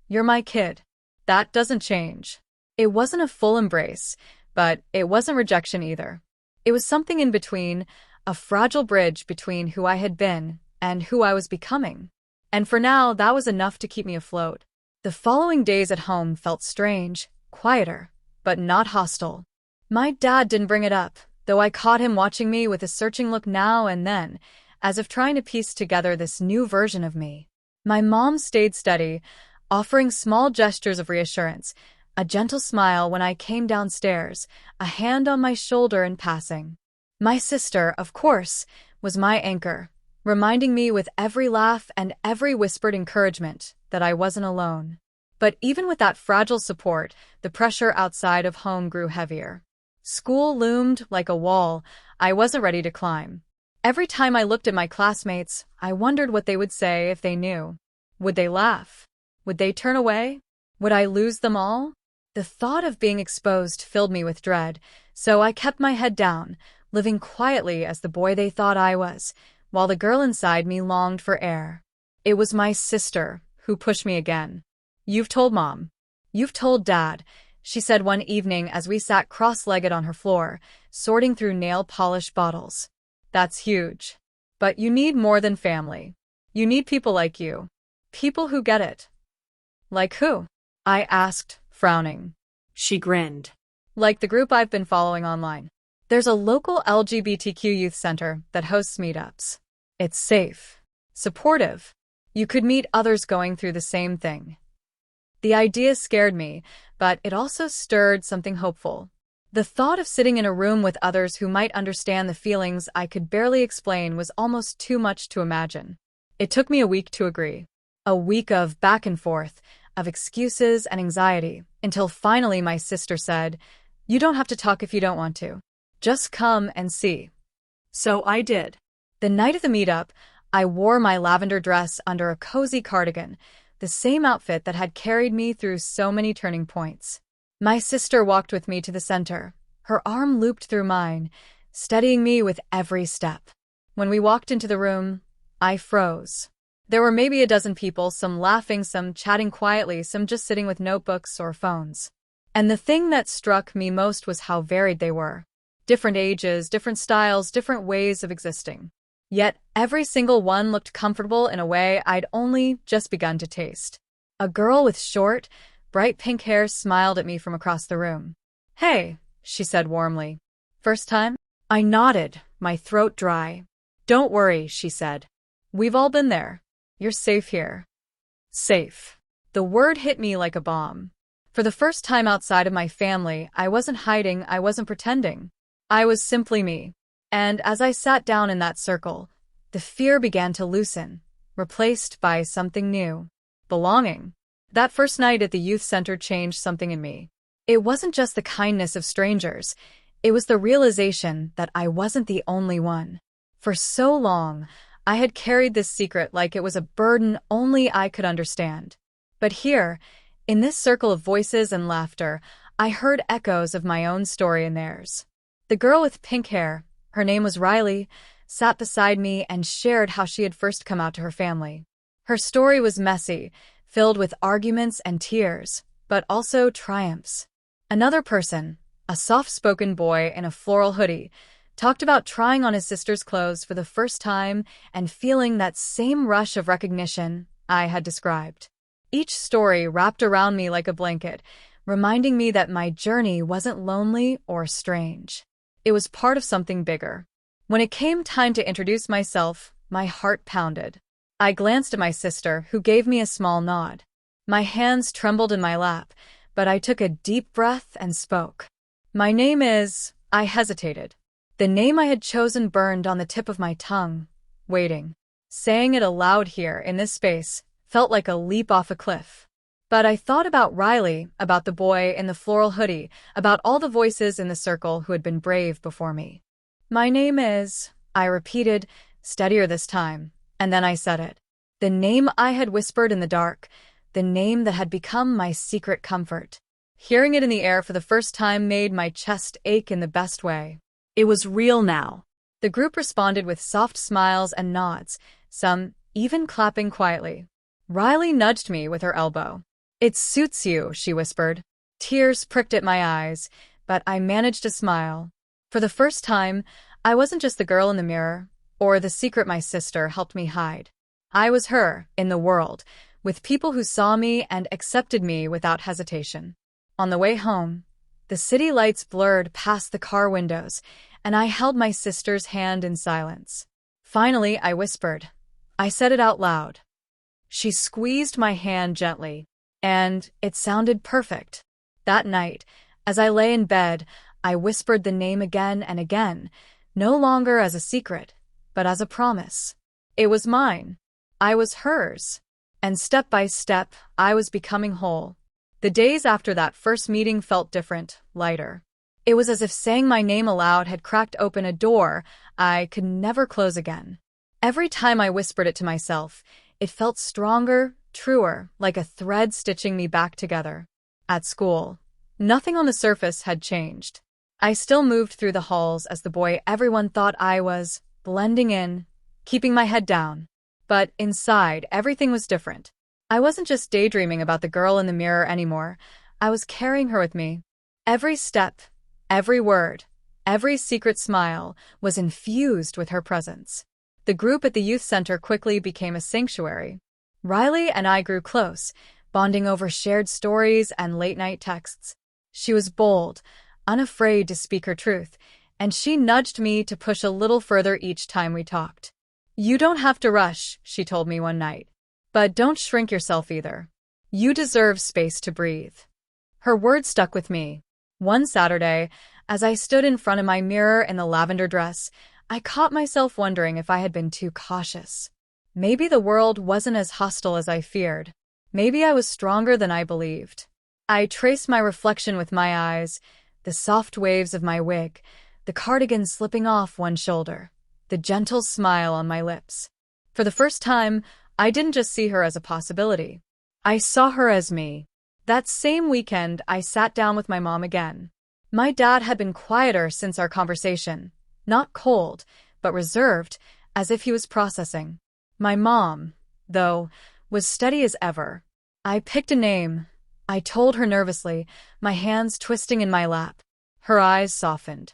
"You're my kid. That doesn't change." It wasn't a full embrace, but it wasn't rejection either. It was something in between, a fragile bridge between who I had been and who I was becoming. And for now, that was enough to keep me afloat. The following days at home felt strange, quieter, but not hostile. My dad didn't bring it up, though I caught him watching me with a searching look now and then, as if trying to piece together this new version of me. My mom stayed steady, offering small gestures of reassurance, a gentle smile when I came downstairs, a hand on my shoulder in passing. My sister, of course, was my anchor, reminding me with every laugh and every whispered encouragement that I wasn't alone. But even with that fragile support, the pressure outside of home grew heavier. School loomed like a wall I wasn't ready to climb. Every time I looked at my classmates, I wondered what they would say if they knew. Would they laugh? Would they turn away? Would I lose them all? The thought of being exposed filled me with dread, so I kept my head down, living quietly as the boy they thought I was, while the girl inside me longed for air. It was my sister who pushed me again. "You've told Mom. You've told Dad," she said one evening as we sat cross-legged on her floor, sorting through nail polish bottles. "That's huge. But you need more than family. You need people like you. People who get it." "Like who?" I asked, frowning. She grinned. "Like the group I've been following online. There's a local LGBTQ youth center that hosts meetups. It's safe, supportive. You could meet others going through the same thing." The idea scared me, but it also stirred something hopeful. The thought of sitting in a room with others who might understand the feelings I could barely explain was almost too much to imagine. It took me a week to agree. A week of back and forth, of excuses and anxiety, until finally my sister said, "You don't have to talk if you don't want to. Just come and see." So I did. The night of the meetup, I wore my lavender dress under a cozy cardigan, the same outfit that had carried me through so many turning points. My sister walked with me to the center, her arm looped through mine, steadying me with every step. When we walked into the room, I froze. There were maybe a dozen people, some laughing, some chatting quietly, some just sitting with notebooks or phones. And the thing that struck me most was how varied they were. Different ages, different styles, different ways of existing. Yet every single one looked comfortable in a way I'd only just begun to taste. A girl with short, bright pink hair smiled at me from across the room. "Hey," she said warmly. "First time?" I nodded, my throat dry. "Don't worry," she said. "We've all been there. You're safe here." Safe. The word hit me like a bomb. For the first time outside of my family, I wasn't hiding, I wasn't pretending. I was simply me. And as I sat down in that circle, the fear began to loosen, replaced by something new. Belonging. That first night at the youth center changed something in me. It wasn't just the kindness of strangers. It was the realization that I wasn't the only one. For so long, I had carried this secret like it was a burden only I could understand. But here, in this circle of voices and laughter, I heard echoes of my own story and theirs. The girl with pink hair, her name was Riley, sat beside me and shared how she had first come out to her family. Her story was messy, filled with arguments and tears, but also triumphs. Another person, a soft-spoken boy in a floral hoodie, talked about trying on his sister's clothes for the first time and feeling that same rush of recognition I had described. Each story wrapped around me like a blanket, reminding me that my journey wasn't lonely or strange. It was part of something bigger. When it came time to introduce myself, my heart pounded. I glanced at my sister, who gave me a small nod. My hands trembled in my lap, but I took a deep breath and spoke. "My name is—" I hesitated. The name I had chosen burned on the tip of my tongue, waiting. Saying it aloud here, in this space, felt like a leap off a cliff. But I thought about Riley, about the boy in the floral hoodie, about all the voices in the circle who had been brave before me. "My name is—" I repeated, steadier this time, and then I said it. The name I had whispered in the dark, the name that had become my secret comfort. Hearing it in the air for the first time made my chest ache in the best way. It was real now. The group responded with soft smiles and nods, some even clapping quietly. Riley nudged me with her elbow. "It suits you," she whispered. Tears pricked at my eyes, but I managed to smile. For the first time, I wasn't just the girl in the mirror, or the secret my sister helped me hide. I was her, in the world, with people who saw me and accepted me without hesitation. On the way home, the city lights blurred past the car windows, and I held my sister's hand in silence. Finally, I whispered. I said it out loud. She squeezed my hand gently, and it sounded perfect. That night, as I lay in bed, I whispered the name again and again, no longer as a secret, but as a promise. It was mine. I was hers. And step by step, I was becoming whole. The days after that first meeting felt different, lighter. It was as if saying my name aloud had cracked open a door I could never close again. Every time I whispered it to myself, it felt stronger, truer, like a thread stitching me back together. At school, nothing on the surface had changed. I still moved through the halls as the boy everyone thought I was, blending in, keeping my head down. But inside, everything was different. I wasn't just daydreaming about the girl in the mirror anymore. I was carrying her with me. Every step, every word, every secret smile was infused with her presence. The group at the youth center quickly became a sanctuary. Riley and I grew close, bonding over shared stories and late-night texts. She was bold, unafraid to speak her truth, and she nudged me to push a little further each time we talked. "You don't have to rush," she told me one night. "But don't shrink yourself either. You deserve space to breathe." Her words stuck with me. One Saturday, as I stood in front of my mirror in the lavender dress, I caught myself wondering if I had been too cautious. Maybe the world wasn't as hostile as I feared. Maybe I was stronger than I believed. I traced my reflection with my eyes, the soft waves of my wig, the cardigan slipping off one shoulder, the gentle smile on my lips. For the first time, I didn't just see her as a possibility. I saw her as me. That same weekend, I sat down with my mom again. My dad had been quieter since our conversation, not cold, but reserved, as if he was processing. My mom, though, was steady as ever. I picked a name. I told her nervously, my hands twisting in my lap. Her eyes softened.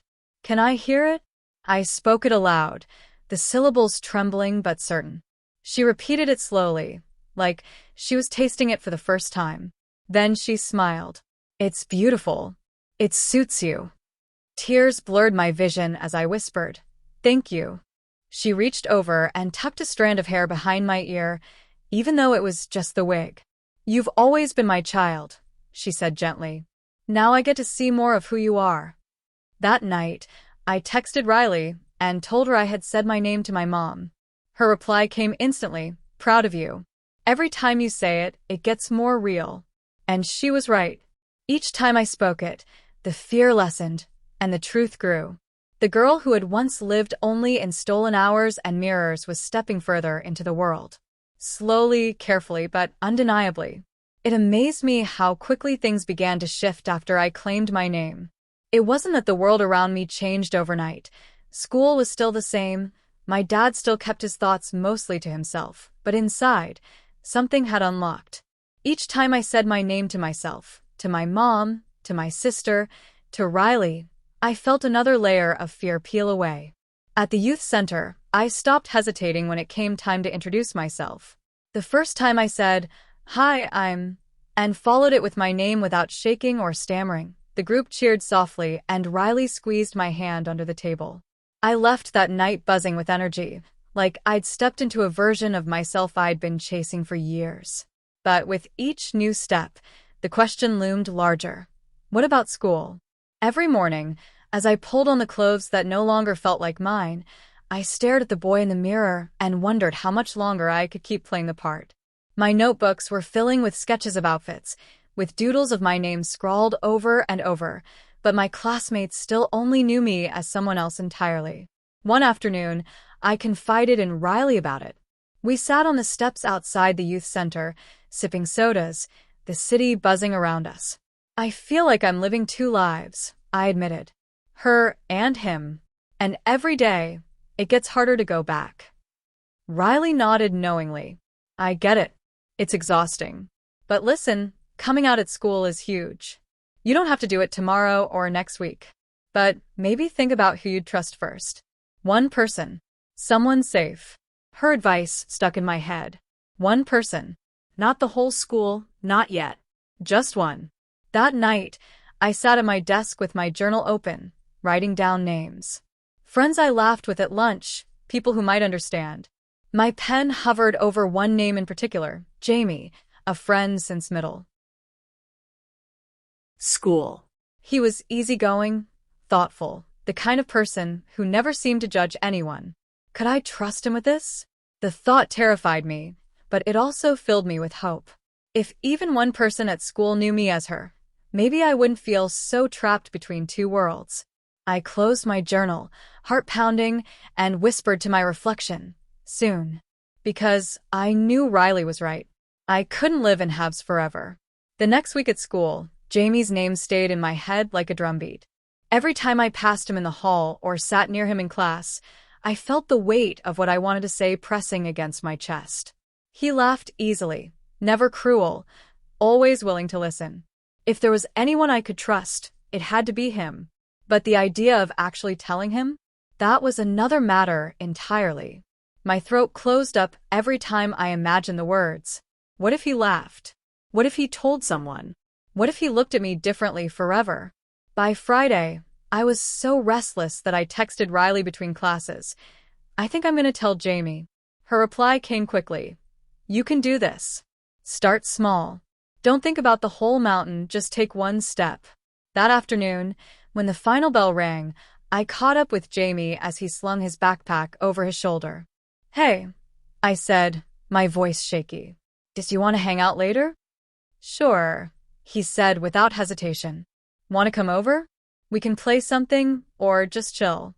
Can I hear it? I spoke it aloud, the syllables trembling but certain. She repeated it slowly, like she was tasting it for the first time. Then she smiled. It's beautiful. It suits you. Tears blurred my vision as I whispered, "Thank you." She reached over and tucked a strand of hair behind my ear, even though it was just the wig. "You've always been my child," she said gently. "Now I get to see more of who you are." That night, I texted Riley and told her I had said my name to my mom. Her reply came instantly, "Proud of you. Every time you say it, it gets more real." And she was right. Each time I spoke it, the fear lessened, and the truth grew. The girl who had once lived only in stolen hours and mirrors was stepping further into the world. Slowly, carefully, but undeniably. It amazed me how quickly things began to shift after I claimed my name. It wasn't that the world around me changed overnight. School was still the same. My dad still kept his thoughts mostly to himself, but inside, something had unlocked. Each time I said my name to myself, to my mom, to my sister, to Riley, I felt another layer of fear peel away. At the youth center, I stopped hesitating when it came time to introduce myself. The first time I said, "Hi, I'm," and followed it with my name without shaking or stammering. The group cheered softly, and Riley squeezed my hand under the table. I left that night buzzing with energy, like I'd stepped into a version of myself I'd been chasing for years. But with each new step, the question loomed larger. What about school? Every morning, as I pulled on the clothes that no longer felt like mine, I stared at the boy in the mirror and wondered how much longer I could keep playing the part. My notebooks were filling with sketches of outfits, with doodles of my name scrawled over and over, but my classmates still only knew me as someone else entirely. One afternoon, I confided in Riley about it. We sat on the steps outside the youth center, sipping sodas, the city buzzing around us. "I feel like I'm living two lives," I admitted. "Her and him. And every day, it gets harder to go back." Riley nodded knowingly. "I get it. It's exhausting. But listen, coming out at school is huge. You don't have to do it tomorrow or next week. But maybe think about who you'd trust first. One person. Someone safe." Her advice stuck in my head. One person. Not the whole school, not yet. Just one. That night, I sat at my desk with my journal open, writing down names. Friends I laughed with at lunch, people who might understand. My pen hovered over one name in particular, Jamie, a friend since middle School. He was easygoing, thoughtful, the kind of person who never seemed to judge anyone. Could I trust him with this? The thought terrified me, but it also filled me with hope. If even one person at school knew me as her, maybe I wouldn't feel so trapped between two worlds. I closed my journal, heart pounding, and whispered to my reflection, "Soon." Because I knew Riley was right. I couldn't live in halves forever. The next week at school, Jamie's name stayed in my head like a drumbeat. Every time I passed him in the hall or sat near him in class, I felt the weight of what I wanted to say pressing against my chest. He laughed easily, never cruel, always willing to listen. If there was anyone I could trust, it had to be him. But the idea of actually telling him? That was another matter entirely. My throat closed up every time I imagined the words. What if he laughed? What if he told someone? What if he looked at me differently forever? By Friday, I was so restless that I texted Riley between classes. "I think I'm going to tell Jamie." Her reply came quickly. "You can do this. Start small. Don't think about the whole mountain, just take one step." That afternoon, when the final bell rang, I caught up with Jamie as he slung his backpack over his shoulder. "Hey," I said, my voice shaky. "Do you want to hang out later?" "Sure," he said without hesitation. "Want to come over? We can play something, or just chill."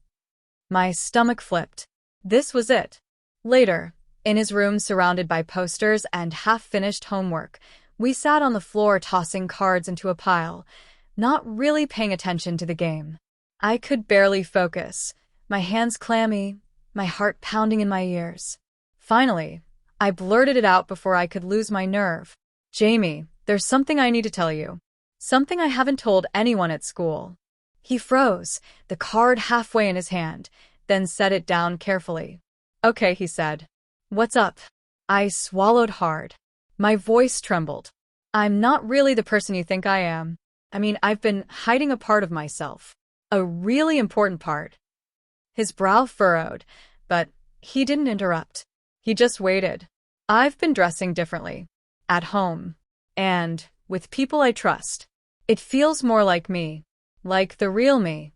My stomach flipped. This was it. Later, in his room surrounded by posters and half-finished homework, we sat on the floor tossing cards into a pile, not really paying attention to the game. I could barely focus, my hands clammy, my heart pounding in my ears. Finally, I blurted it out before I could lose my nerve. "Jamie, there's something I need to tell you. Something I haven't told anyone at school." He froze, the card halfway in his hand, then set it down carefully. Okay, he said. What's up? I swallowed hard. My voice trembled. I'm not really the person you think I am. I mean, I've been hiding a part of myself. A really important part. His brow furrowed, but he didn't interrupt. He just waited. I've been dressing differently. At home. And with people I trust. It feels more like me. Like the real me.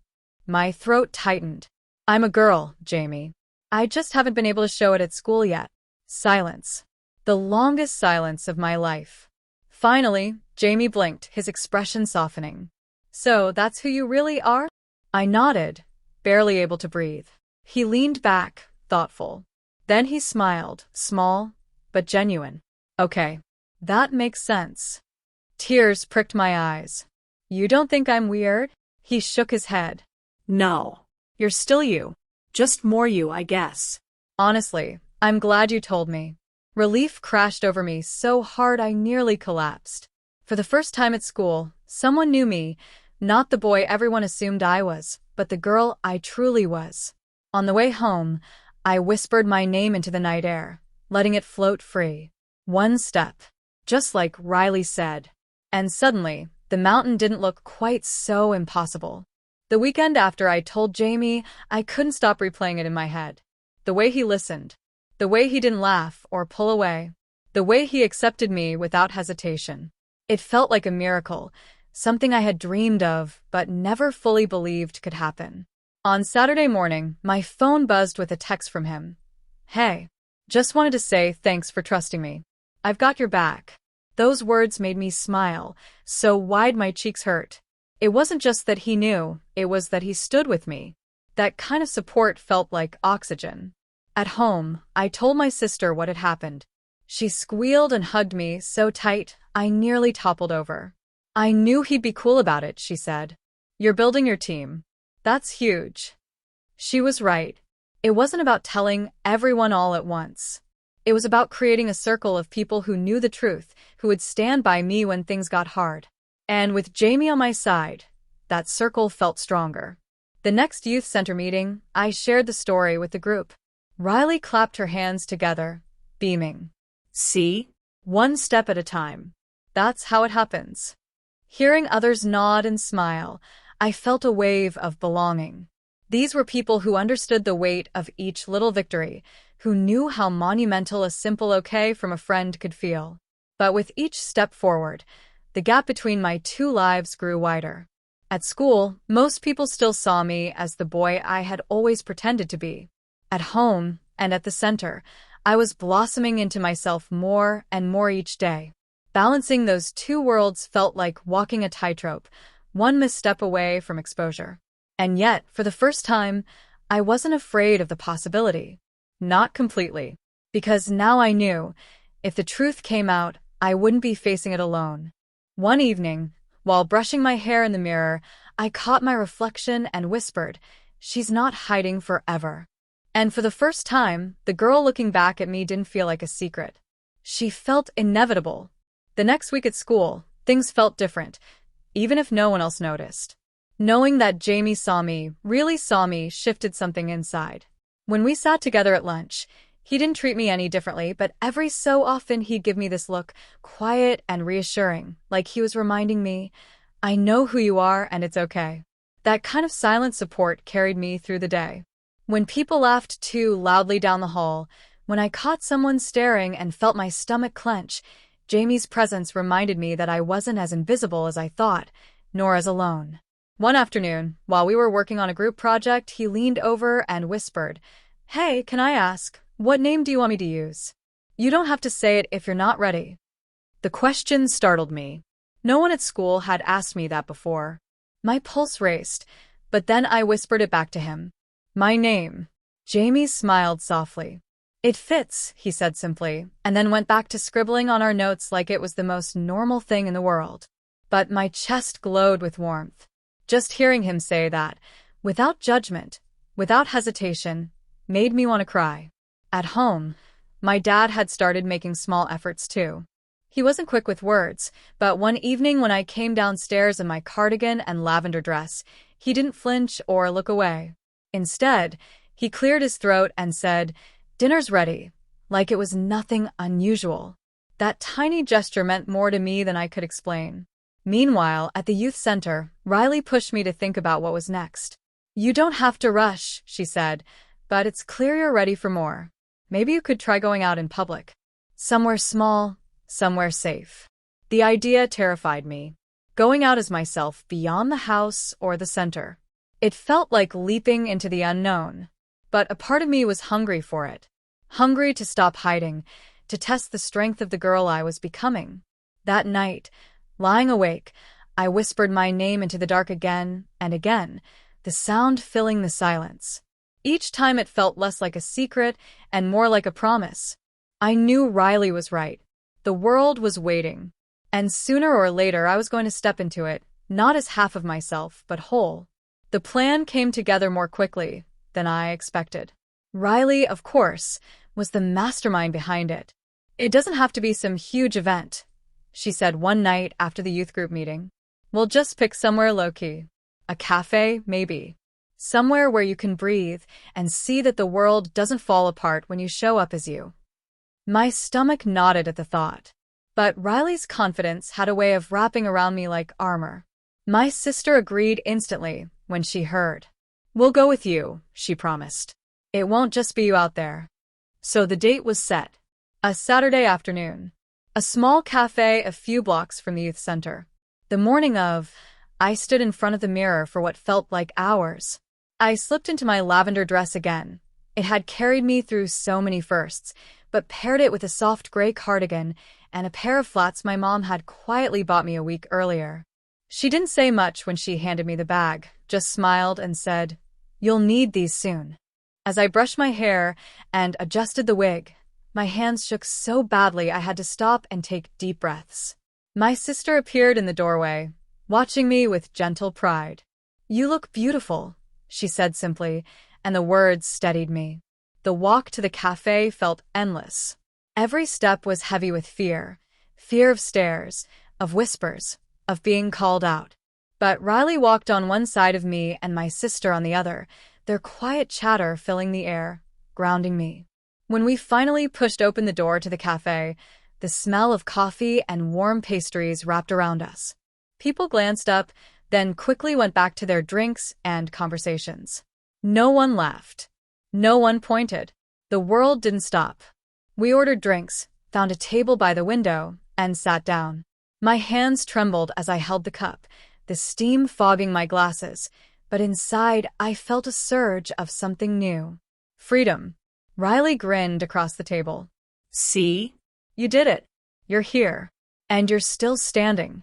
My throat tightened. I'm a girl, Jamie. I just haven't been able to show it at school yet. Silence. The longest silence of my life. Finally, Jamie blinked, his expression softening. So that's who you really are? I nodded, barely able to breathe. He leaned back, thoughtful. Then he smiled, small, but genuine. Okay, that makes sense. Tears pricked my eyes. You don't think I'm weird? He shook his head. No. You're still you. Just more you, I guess. Honestly, I'm glad you told me. Relief crashed over me so hard I nearly collapsed. For the first time at school, someone knew me, not the boy everyone assumed I was, but the girl I truly was. On the way home, I whispered my name into the night air, letting it float free. One step, just like Riley said. And suddenly, the mountain didn't look quite so impossible. The weekend after I told Jamie, I couldn't stop replaying it in my head. The way he listened. The way he didn't laugh or pull away. The way he accepted me without hesitation. It felt like a miracle, something I had dreamed of but never fully believed could happen. On Saturday morning, my phone buzzed with a text from him. Hey, just wanted to say thanks for trusting me. I've got your back. Those words made me smile, so wide my cheeks hurt. It wasn't just that he knew, it was that he stood with me. That kind of support felt like oxygen. At home, I told my sister what had happened. She squealed and hugged me so tight, I nearly toppled over. I knew he'd be cool about it, she said. You're building your team. That's huge. She was right. It wasn't about telling everyone all at once. It was about creating a circle of people who knew the truth, who would stand by me when things got hard. And with Jamie on my side, that circle felt stronger. The next youth center meeting, I shared the story with the group. Riley clapped her hands together, beaming. See? One step at a time. That's how it happens. Hearing others nod and smile, I felt a wave of belonging. These were people who understood the weight of each little victory, who knew how monumental a simple okay from a friend could feel. But with each step forward, the gap between my two lives grew wider. At school, most people still saw me as the boy I had always pretended to be. At home, and at the center, I was blossoming into myself more and more each day. Balancing those two worlds felt like walking a tightrope, one misstep away from exposure. And yet, for the first time, I wasn't afraid of the possibility. Not completely. Because now I knew, if the truth came out, I wouldn't be facing it alone. One evening, while brushing my hair in the mirror, I caught my reflection and whispered, "She's not hiding forever." And for the first time, the girl looking back at me didn't feel like a secret. She felt inevitable. The next week at school, things felt different, even if no one else noticed. Knowing that Jamie saw me, really saw me, shifted something inside. When we sat together at lunch, he didn't treat me any differently, but every so often he'd give me this look, quiet and reassuring, like he was reminding me, I know who you are and it's okay. That kind of silent support carried me through the day. When people laughed too loudly down the hall, when I caught someone staring and felt my stomach clench, Jamie's presence reminded me that I wasn't as invisible as I thought, nor as alone. One afternoon, while we were working on a group project, he leaned over and whispered, "Hey, can I ask, what name do you want me to use? You don't have to say it if you're not ready." The question startled me. No one at school had asked me that before. My pulse raced, but then I whispered it back to him. "My name." Jamie smiled softly. "It fits," he said simply, and then went back to scribbling on our notes like it was the most normal thing in the world. But my chest glowed with warmth. Just hearing him say that, without judgment, without hesitation, made me want to cry. At home, my dad had started making small efforts too. He wasn't quick with words, but one evening when I came downstairs in my cardigan and lavender dress, He didn't flinch or look away. Instead, he cleared his throat and said, "Dinner's ready," like it was nothing unusual. That tiny gesture meant more to me than I could explain. Meanwhile, at the youth center, Riley pushed me to think about what was next. "You don't have to rush," she said, "but it's clear you're ready for more. Maybe you could try going out in public. Somewhere small, somewhere safe." The idea terrified me. Going out as myself beyond the house or the center. It felt like leaping into the unknown. But a part of me was hungry for it. Hungry to stop hiding, to test the strength of the girl I was becoming. That night, lying awake, I whispered my name into the dark again and again, the sound filling the silence. Each time it felt less like a secret and more like a promise. I knew Riley was right. The world was waiting. And sooner or later I was going to step into it, not as half of myself, but whole. The plan came together more quickly than I expected. Riley, of course, was the mastermind behind it. "It doesn't have to be some huge event," she said one night after the youth group meeting. "We'll just pick somewhere low-key. A cafe, maybe. Somewhere where you can breathe and see that the world doesn't fall apart when you show up as you." My stomach nodded at the thought. But Riley's confidence had a way of wrapping around me like armor. My sister agreed instantly when she heard. "We'll go with you," she promised. "It won't just be you out there." So the date was set. A Saturday afternoon. A small cafe a few blocks from the youth center. The morning of, I stood in front of the mirror for what felt like hours. I slipped into my lavender dress again. It had carried me through so many firsts, but paired it with a soft gray cardigan and a pair of flats my mom had quietly bought me a week earlier. She didn't say much when she handed me the bag, just smiled and said, "You'll need these soon." As I brushed my hair and adjusted the wig, my hands shook so badly I had to stop and take deep breaths. My sister appeared in the doorway, watching me with gentle pride. "You look beautiful," she said simply, and the words steadied me. The walk to the cafe felt endless. Every step was heavy with fear. Fear of stares, of whispers, of being called out. But Riley walked on one side of me and my sister on the other, their quiet chatter filling the air, grounding me. When we finally pushed open the door to the cafe, the smell of coffee and warm pastries wrapped around us. People glanced up, then quickly went back to their drinks and conversations. No one laughed. No one pointed. The world didn't stop. We ordered drinks, found a table by the window, and sat down. My hands trembled as I held the cup, the steam fogging my glasses, but inside I felt a surge of something new. Freedom. Riley grinned across the table. "See? "You did it. You're here. And you're still standing."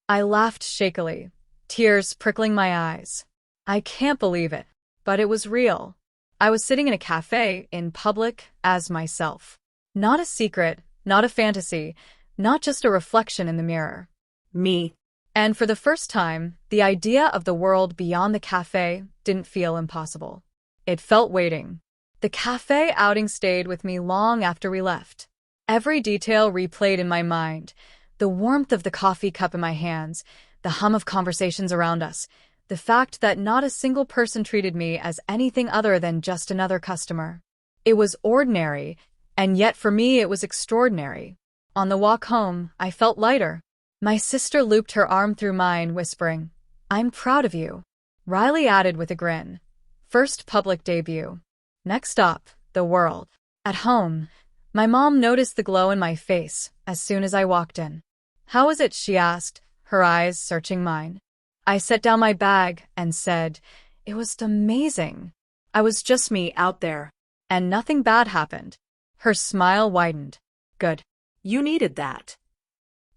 I laughed shakily, tears prickling my eyes. I can't believe it, but it was real. I was sitting in a cafe, in public, as myself. Not a secret, not a fantasy, not just a reflection in the mirror. Me. And for the first time, the idea of the world beyond the cafe didn't feel impossible. It felt waiting. The cafe outing stayed with me long after we left. Every detail replayed in my mind. The warmth of the coffee cup in my hands, the hum of conversations around us, the fact that not a single person treated me as anything other than just another customer. It was ordinary, and yet for me it was extraordinary. On the walk home, I felt lighter. My sister looped her arm through mine, whispering, "I'm proud of you." Riley added with a grin, "First public debut. Next stop, the world." At home, my mom noticed the glow in my face as soon as I walked in. "How was it?" she asked, her eyes searching mine. I set down my bag and said, "It was amazing. I was just me out there, and nothing bad happened." Her smile widened. "Good. You needed that."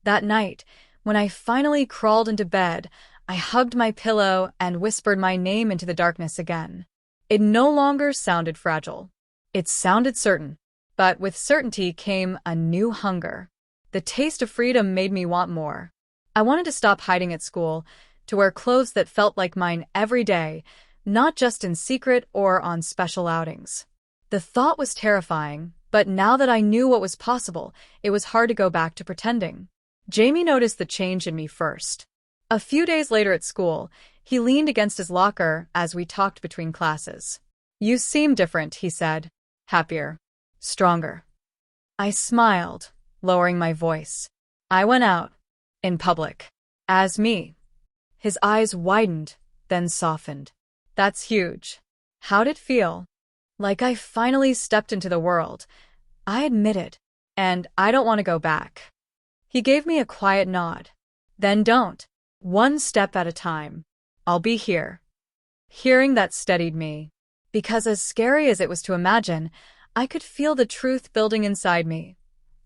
That night, when I finally crawled into bed, I hugged my pillow and whispered my name into the darkness again. It no longer sounded fragile. It sounded certain. But with certainty came a new hunger. The taste of freedom made me want more. I wanted to stop hiding at school, to wear clothes that felt like mine every day, not just in secret or on special outings. The thought was terrifying, but now that I knew what was possible, it was hard to go back to pretending. Jamie noticed the change in me first. A few days later at school, he leaned against his locker as we talked between classes. "You seem different," he said. "Happier. Stronger." I smiled, lowering my voice. "I went out. In public. As me." His eyes widened, then softened. "That's huge. How'd it feel?" "Like I finally stepped into the world," I admitted. "And I don't want to go back." He gave me a quiet nod. "Then don't. One step at a time. I'll be here." Hearing that steadied me. Because as scary as it was to imagine, I could feel the truth building inside me.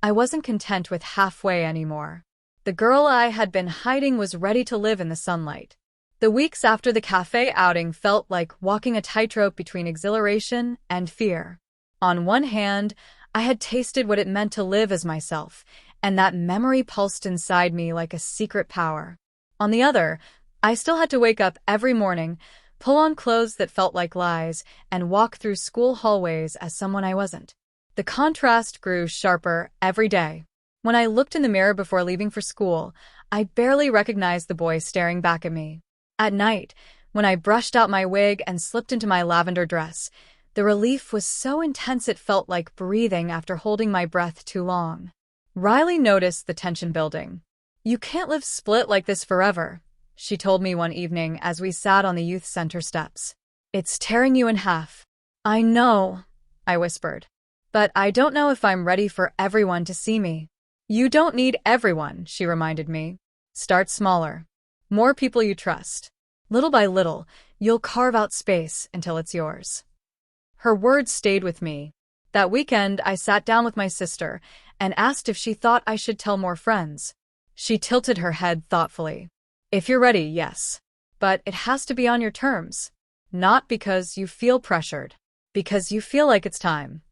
I wasn't content with halfway anymore. The girl I had been hiding was ready to live in the sunlight. The weeks after the cafe outing felt like walking a tightrope between exhilaration and fear. On one hand, I had tasted what it meant to live as myself, and that memory pulsed inside me like a secret power. On the other, I still had to wake up every morning, pull on clothes that felt like lies, and walk through school hallways as someone I wasn't. The contrast grew sharper every day. When I looked in the mirror before leaving for school, I barely recognized the boy staring back at me. At night, when I brushed out my wig and slipped into my lavender dress, the relief was so intense it felt like breathing after holding my breath too long. Riley noticed the tension building. "You can't live split like this forever," she told me one evening as we sat on the youth center steps. "It's tearing you in half." "I know," I whispered. "But I don't know if I'm ready for everyone to see me." "You don't need everyone," she reminded me. "Start smaller. More people you trust. Little by little, you'll carve out space until it's yours." Her words stayed with me. That weekend, I sat down with my sister and asked if she thought I should tell more friends. She tilted her head thoughtfully. "If you're ready, yes. But it has to be on your terms. Not because you feel pressured. Because you feel like it's time."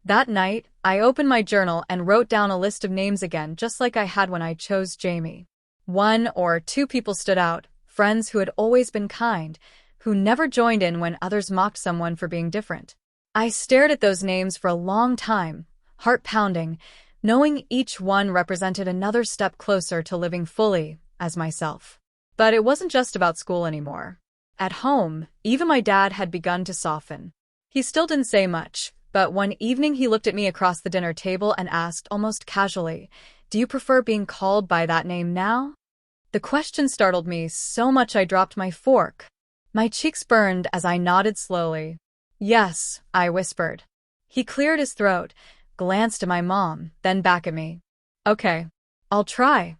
That night, I opened my journal and wrote down a list of names again, just like I had when I chose Jamie. One or two people stood out, friends who had always been kind, who never joined in when others mocked someone for being different. I stared at those names for a long time, heart pounding, knowing each one represented another step closer to living fully as myself. But it wasn't just about school anymore. At home, even my dad had begun to soften. He still didn't say much, but one evening he looked at me across the dinner table and asked almost casually, "Do you prefer being called by that name now?" The question startled me so much I dropped my fork. My cheeks burned as I nodded slowly. "Yes," I whispered. He cleared his throat, glanced at my mom, then back at me. "Okay, I'll try."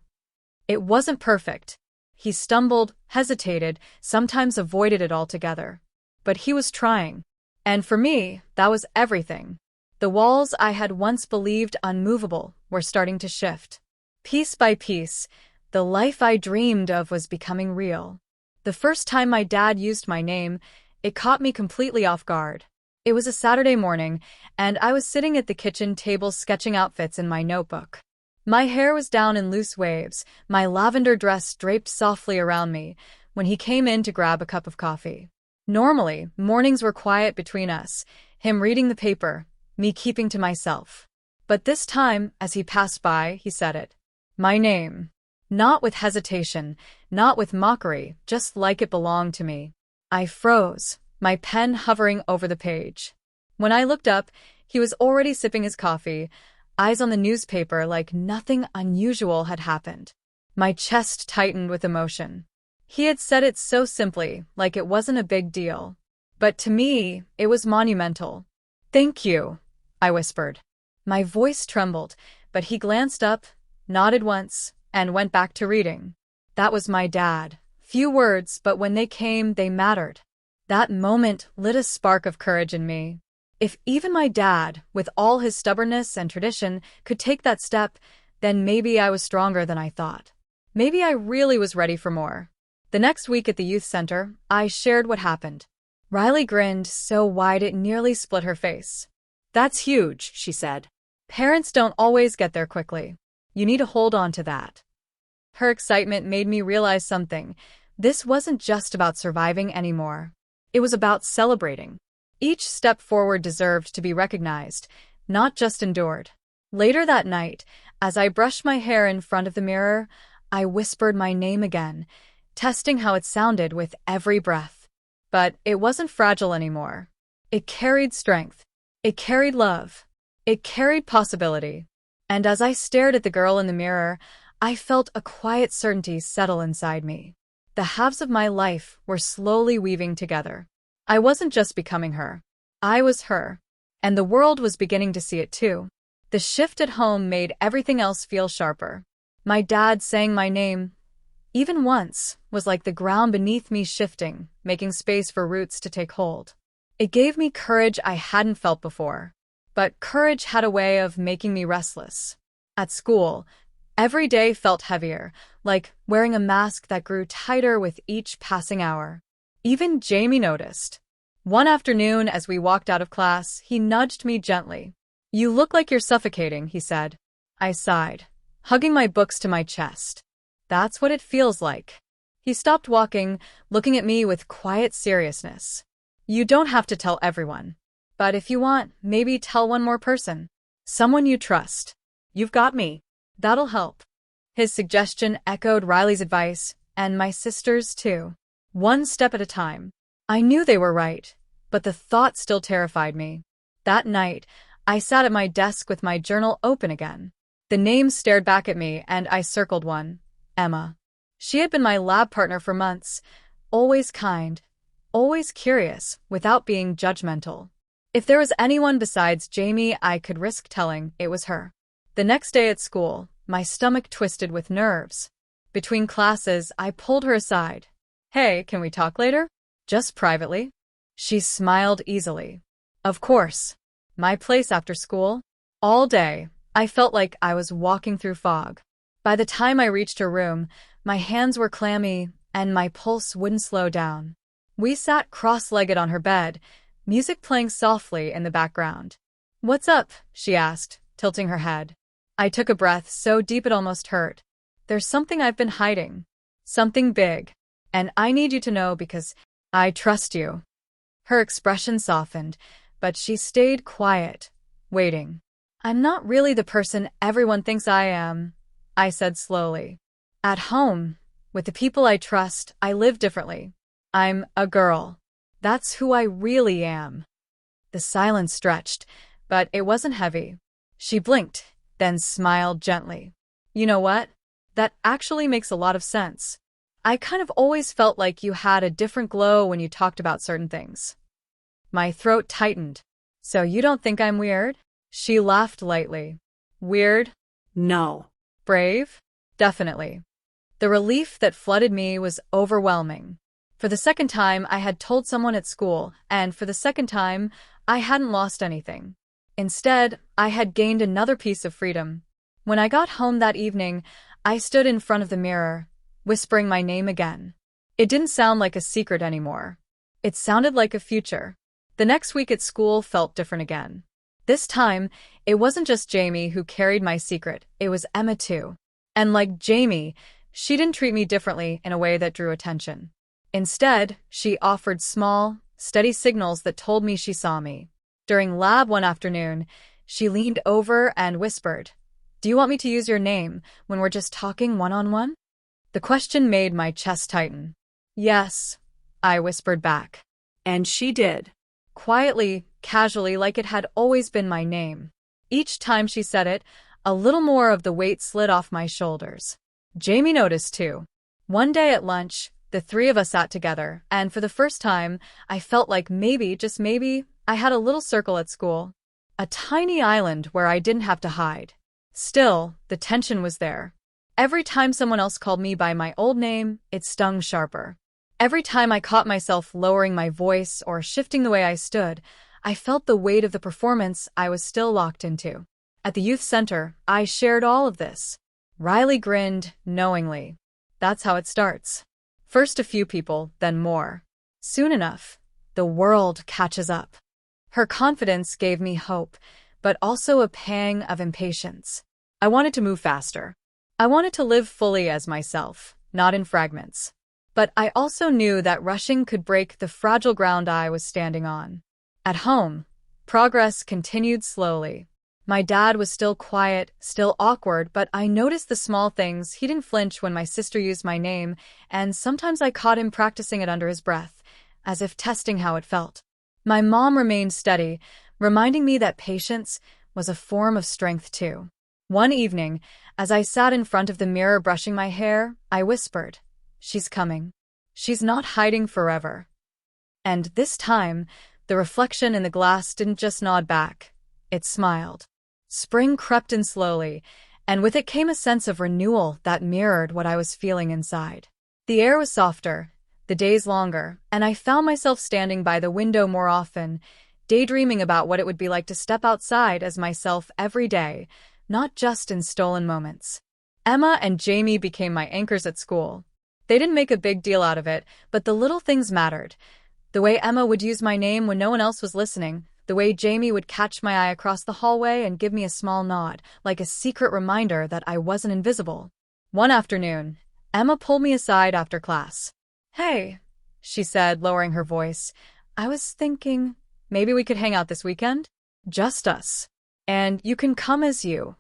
It wasn't perfect. He stumbled, hesitated, sometimes avoided it altogether. But he was trying. And for me, that was everything. The walls I had once believed unmovable were starting to shift. Piece by piece, the life I dreamed of was becoming real. The first time my dad used my name, it caught me completely off guard. It was a Saturday morning, and I was sitting at the kitchen table sketching outfits in my notebook. My hair was down in loose waves, my lavender dress draped softly around me, when he came in to grab a cup of coffee. Normally, mornings were quiet between us, him reading the paper, me keeping to myself. But this time, as he passed by, he said it. My name. Not with hesitation, not with mockery, just like it belonged to me. I froze, my pen hovering over the page. When I looked up, he was already sipping his coffee, eyes on the newspaper like nothing unusual had happened. My chest tightened with emotion. He had said it so simply, like it wasn't a big deal. But to me, it was monumental. "Thank you," I whispered. My voice trembled, but he glanced up, nodded once, and went back to reading. That was my dad. Few words, but when they came, they mattered. That moment lit a spark of courage in me. If even my dad, with all his stubbornness and tradition, could take that step, then maybe I was stronger than I thought. Maybe I really was ready for more. The next week at the youth center, I shared what happened. Riley grinned so wide it nearly split her face. "That's huge," she said. "Parents don't always get there quickly. You need to hold on to that." Her excitement made me realize something. This wasn't just about surviving anymore. It was about celebrating. Each step forward deserved to be recognized, not just endured. Later that night, as I brushed my hair in front of the mirror, I whispered my name again, testing how it sounded with every breath. But it wasn't fragile anymore. It carried strength. It carried love. It carried possibility. And as I stared at the girl in the mirror, I felt a quiet certainty settle inside me. The halves of my life were slowly weaving together. I wasn't just becoming her. I was her. And the world was beginning to see it too. The shift at home made everything else feel sharper. My dad saying my name, even once, was like the ground beneath me shifting, making space for roots to take hold. It gave me courage I hadn't felt before. But courage had a way of making me restless. At school, every day felt heavier, like wearing a mask that grew tighter with each passing hour. Even Jamie noticed. One afternoon, as we walked out of class, he nudged me gently. "You look like you're suffocating," he said. I sighed, hugging my books to my chest. "That's what it feels like." He stopped walking, looking at me with quiet seriousness. "You don't have to tell everyone. But if you want, maybe tell one more person. Someone you trust. You've got me. That'll help." His suggestion echoed Riley's advice, and my sister's too. One step at a time. I knew they were right, but the thought still terrified me. That night, I sat at my desk with my journal open again. The name stared back at me, and I circled one. Emma. She had been my lab partner for months, always kind, always curious, without being judgmental. If there was anyone besides Jamie I could risk telling, it was her. The next day at school, my stomach twisted with nerves. Between classes, I pulled her aside. "Hey, can we talk later? Just privately?" She smiled easily. "Of course. My place after school?" All day, I felt like I was walking through fog. By the time I reached her room, my hands were clammy and my pulse wouldn't slow down. We sat cross-legged on her bed, music playing softly in the background. "What's up?" she asked, tilting her head. I took a breath so deep it almost hurt. "There's something I've been hiding. Something big. And I need you to know because I trust you." Her expression softened, but she stayed quiet, waiting. "I'm not really the person everyone thinks I am," I said slowly. "At home, with the people I trust, I live differently. I'm a girl. That's who I really am." The silence stretched, but it wasn't heavy. She blinked, then smiled gently. "You know what? That actually makes a lot of sense. I kind of always felt like you had a different glow when you talked about certain things." My throat tightened. "So you don't think I'm weird?" She laughed lightly. "Weird? No. Brave? Definitely." The relief that flooded me was overwhelming. For the second time, I had told someone at school, and for the second time, I hadn't lost anything. Instead, I had gained another piece of freedom. When I got home that evening, I stood in front of the mirror, whispering my name again. It didn't sound like a secret anymore. It sounded like a future. The next week at school felt different again. This time, it wasn't just Jamie who carried my secret, it was Emma too. And like Jamie, she didn't treat me differently in a way that drew attention. Instead, she offered small, steady signals that told me she saw me. During lab one afternoon, she leaned over and whispered, "Do you want me to use your name when we're just talking one-on-one?" The question made my chest tighten. "Yes," I whispered back. And she did. Quietly, casually, like it had always been my name. Each time she said it, a little more of the weight slid off my shoulders. Jamie noticed too. One day at lunch, the three of us sat together, and for the first time, I felt like maybe, just maybe, I had a little circle at school. A tiny island where I didn't have to hide. Still, the tension was there. Every time someone else called me by my old name, it stung sharper. Every time I caught myself lowering my voice or shifting the way I stood, I felt the weight of the performance I was still locked into. At the youth center, I shared all of this. Riley grinned knowingly. That's how it starts. First a few people, then more. Soon enough, the world catches up. Her confidence gave me hope, but also a pang of impatience. I wanted to move faster. I wanted to live fully as myself, not in fragments. But I also knew that rushing could break the fragile ground I was standing on. At home, progress continued slowly. My dad was still quiet, still awkward, but I noticed the small things. He didn't flinch when my sister used my name, and sometimes I caught him practicing it under his breath, as if testing how it felt. My mom remained steady, reminding me that patience was a form of strength too. One evening, as I sat in front of the mirror brushing my hair, I whispered, "She's coming. She's not hiding forever." And this time, the reflection in the glass didn't just nod back. It smiled. Spring crept in slowly, and with it came a sense of renewal that mirrored what I was feeling inside. The air was softer, the days longer, and I found myself standing by the window more often, daydreaming about what it would be like to step outside as myself every day, not just in stolen moments. Emma and Jamie became my anchors at school. They didn't make a big deal out of it, but the little things mattered. The way Emma would use my name when no one else was listening, the way Jamie would catch my eye across the hallway and give me a small nod, like a secret reminder that I wasn't invisible. One afternoon, Emma pulled me aside after class. "Hey," she said, lowering her voice, "I was thinking, maybe we could hang out this weekend? Just us. And you can come as you."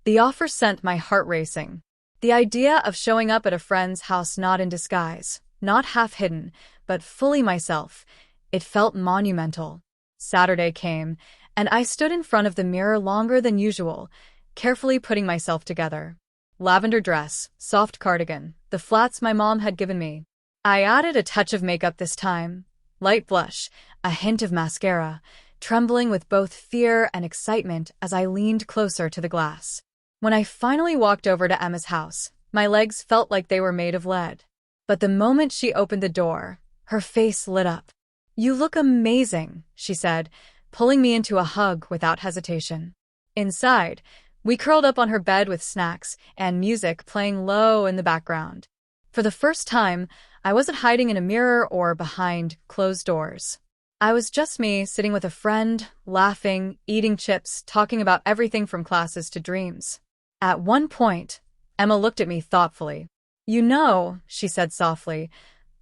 The offer sent my heart racing. The idea of showing up at a friend's house not in disguise, not half-hidden, but fully myself, it felt monumental. Saturday came, and I stood in front of the mirror longer than usual, carefully putting myself together. Lavender dress, soft cardigan, the flats my mom had given me. I added a touch of makeup this time, light blush, a hint of mascara, trembling with both fear and excitement as I leaned closer to the glass. When I finally walked over to Emma's house, my legs felt like they were made of lead. But the moment she opened the door, her face lit up. "You look amazing," she said, pulling me into a hug without hesitation. Inside, we curled up on her bed with snacks and music playing low in the background. For the first time, I wasn't hiding in a mirror or behind closed doors. I was just me, sitting with a friend, laughing, eating chips, talking about everything from classes to dreams. At one point, Emma looked at me thoughtfully. "You know," she said softly,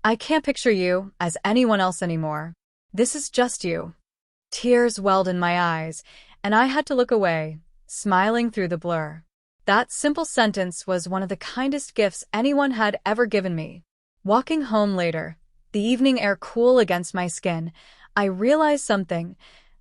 "I can't picture you as anyone else anymore. This is just you." Tears welled in my eyes, and I had to look away, smiling through the blur. That simple sentence was one of the kindest gifts anyone had ever given me. Walking home later, the evening air cool against my skin, I realized something.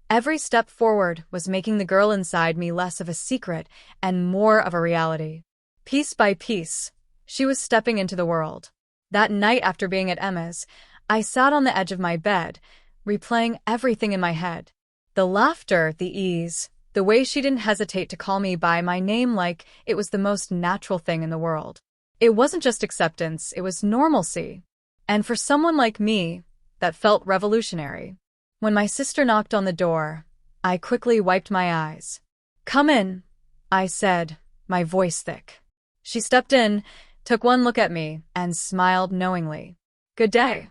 Every step forward was making the girl inside me less of a secret and more of a reality. Piece by piece, she was stepping into the world. That night after being at Emma's, I sat on the edge of my bed, replaying everything in my head. The laughter, the ease, the way she didn't hesitate to call me by my name like it was the most natural thing in the world. It wasn't just acceptance, it was normalcy. And for someone like me, that felt revolutionary. When my sister knocked on the door, I quickly wiped my eyes. "Come in," I said, my voice thick. She stepped in, took one look at me, and smiled knowingly. "Good day."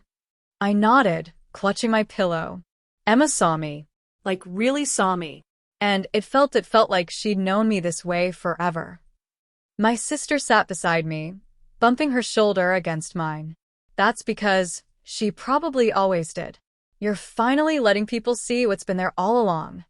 I nodded, clutching my pillow. Emma saw me. Like, really saw me. And it felt like she'd known me this way forever. My sister sat beside me, bumping her shoulder against mine. "That's because she probably always did. You're finally letting people see what's been there all along."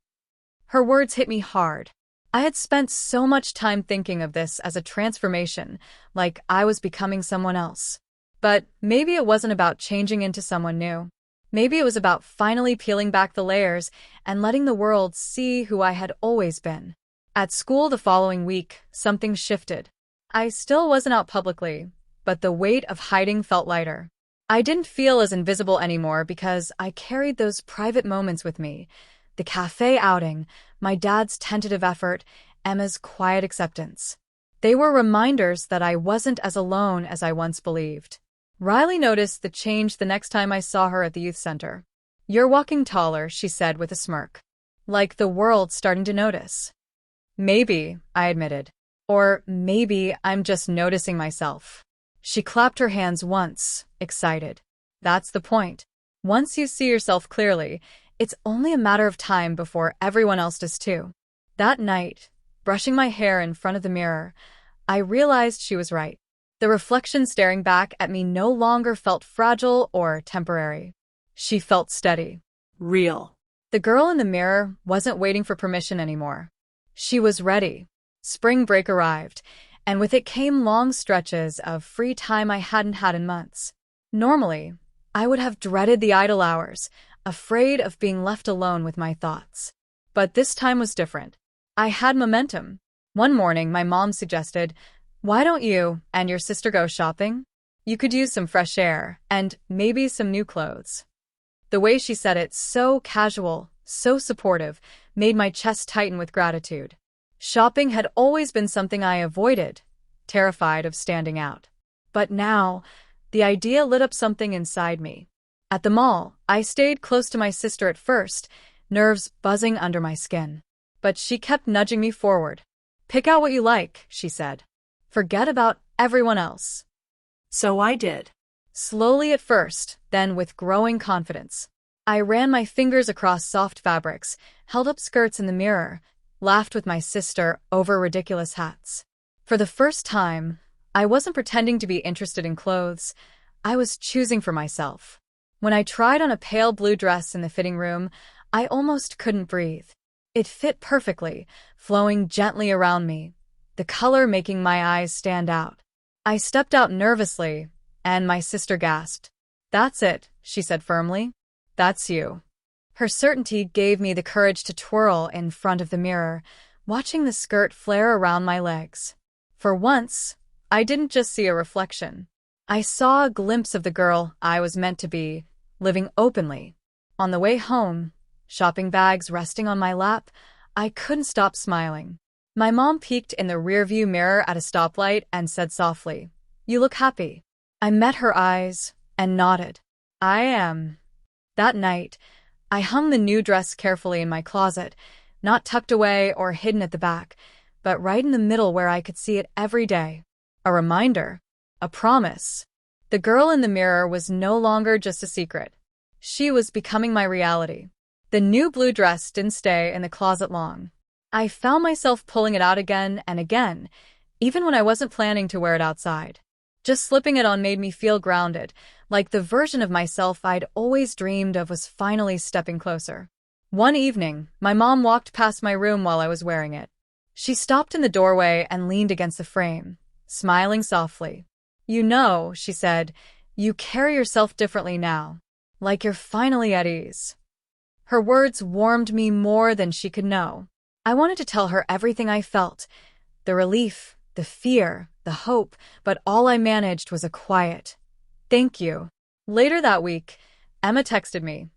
Her words hit me hard. I had spent so much time thinking of this as a transformation, like I was becoming someone else. But maybe it wasn't about changing into someone new. Maybe it was about finally peeling back the layers and letting the world see who I had always been. At school the following week, something shifted. I still wasn't out publicly, but the weight of hiding felt lighter. I didn't feel as invisible anymore because I carried those private moments with me. The cafe outing, my dad's tentative effort, Emma's quiet acceptance. They were reminders that I wasn't as alone as I once believed. Riley noticed the change the next time I saw her at the youth center. "You're walking taller," she said with a smirk. Like the world starting to notice. "Maybe," I admitted. "Or maybe I'm just noticing myself." She clapped her hands once, excited. "That's the point. Once you see yourself clearly, it's only a matter of time before everyone else does too." That night, brushing my hair in front of the mirror, I realized she was right. The reflection staring back at me no longer felt fragile or temporary. She felt steady. Real. The girl in the mirror wasn't waiting for permission anymore. She was ready. Spring break arrived, and with it came long stretches of free time I hadn't had in months. Normally, I would have dreaded the idle hours, afraid of being left alone with my thoughts. But this time was different. I had momentum. One morning, my mom suggested, "Why don't you and your sister go shopping? You could use some fresh air and maybe some new clothes." The way she said it, so casual, so supportive, made my chest tighten with gratitude. Shopping had always been something I avoided, terrified of standing out. But now, the idea lit up something inside me. At the mall, I stayed close to my sister at first, nerves buzzing under my skin. But she kept nudging me forward. "Pick out what you like," she said. "Forget about everyone else." So I did. Slowly at first, then with growing confidence. I ran my fingers across soft fabrics, held up skirts in the mirror, laughed with my sister over ridiculous hats. For the first time, I wasn't pretending to be interested in clothes. I was choosing for myself. When I tried on a pale blue dress in the fitting room, I almost couldn't breathe. It fit perfectly, flowing gently around me, the color making my eyes stand out. I stepped out nervously, and my sister gasped. "That's it," she said firmly. "That's you." Her certainty gave me the courage to twirl in front of the mirror, watching the skirt flare around my legs. For once, I didn't just see a reflection. I saw a glimpse of the girl I was meant to be, living openly. On the way home, shopping bags resting on my lap, I couldn't stop smiling. My mom peeked in the rearview mirror at a stoplight and said softly, "You look happy." I met her eyes and nodded. "I am." That night, I hung the new dress carefully in my closet, not tucked away or hidden at the back, but right in the middle where I could see it every day. A reminder, a promise. The girl in the mirror was no longer just a secret. She was becoming my reality. The new blue dress didn't stay in the closet long. I found myself pulling it out again and again, even when I wasn't planning to wear it outside. Just slipping it on made me feel grounded, like the version of myself I'd always dreamed of was finally stepping closer. One evening, my mom walked past my room while I was wearing it. She stopped in the doorway and leaned against the frame, smiling softly. "You know," she said, "you carry yourself differently now, like you're finally at ease." Her words warmed me more than she could know. I wanted to tell her everything I felt, the relief, the fear, the hope, but all I managed was a quiet, "Thank you." Later that week, Emma texted me,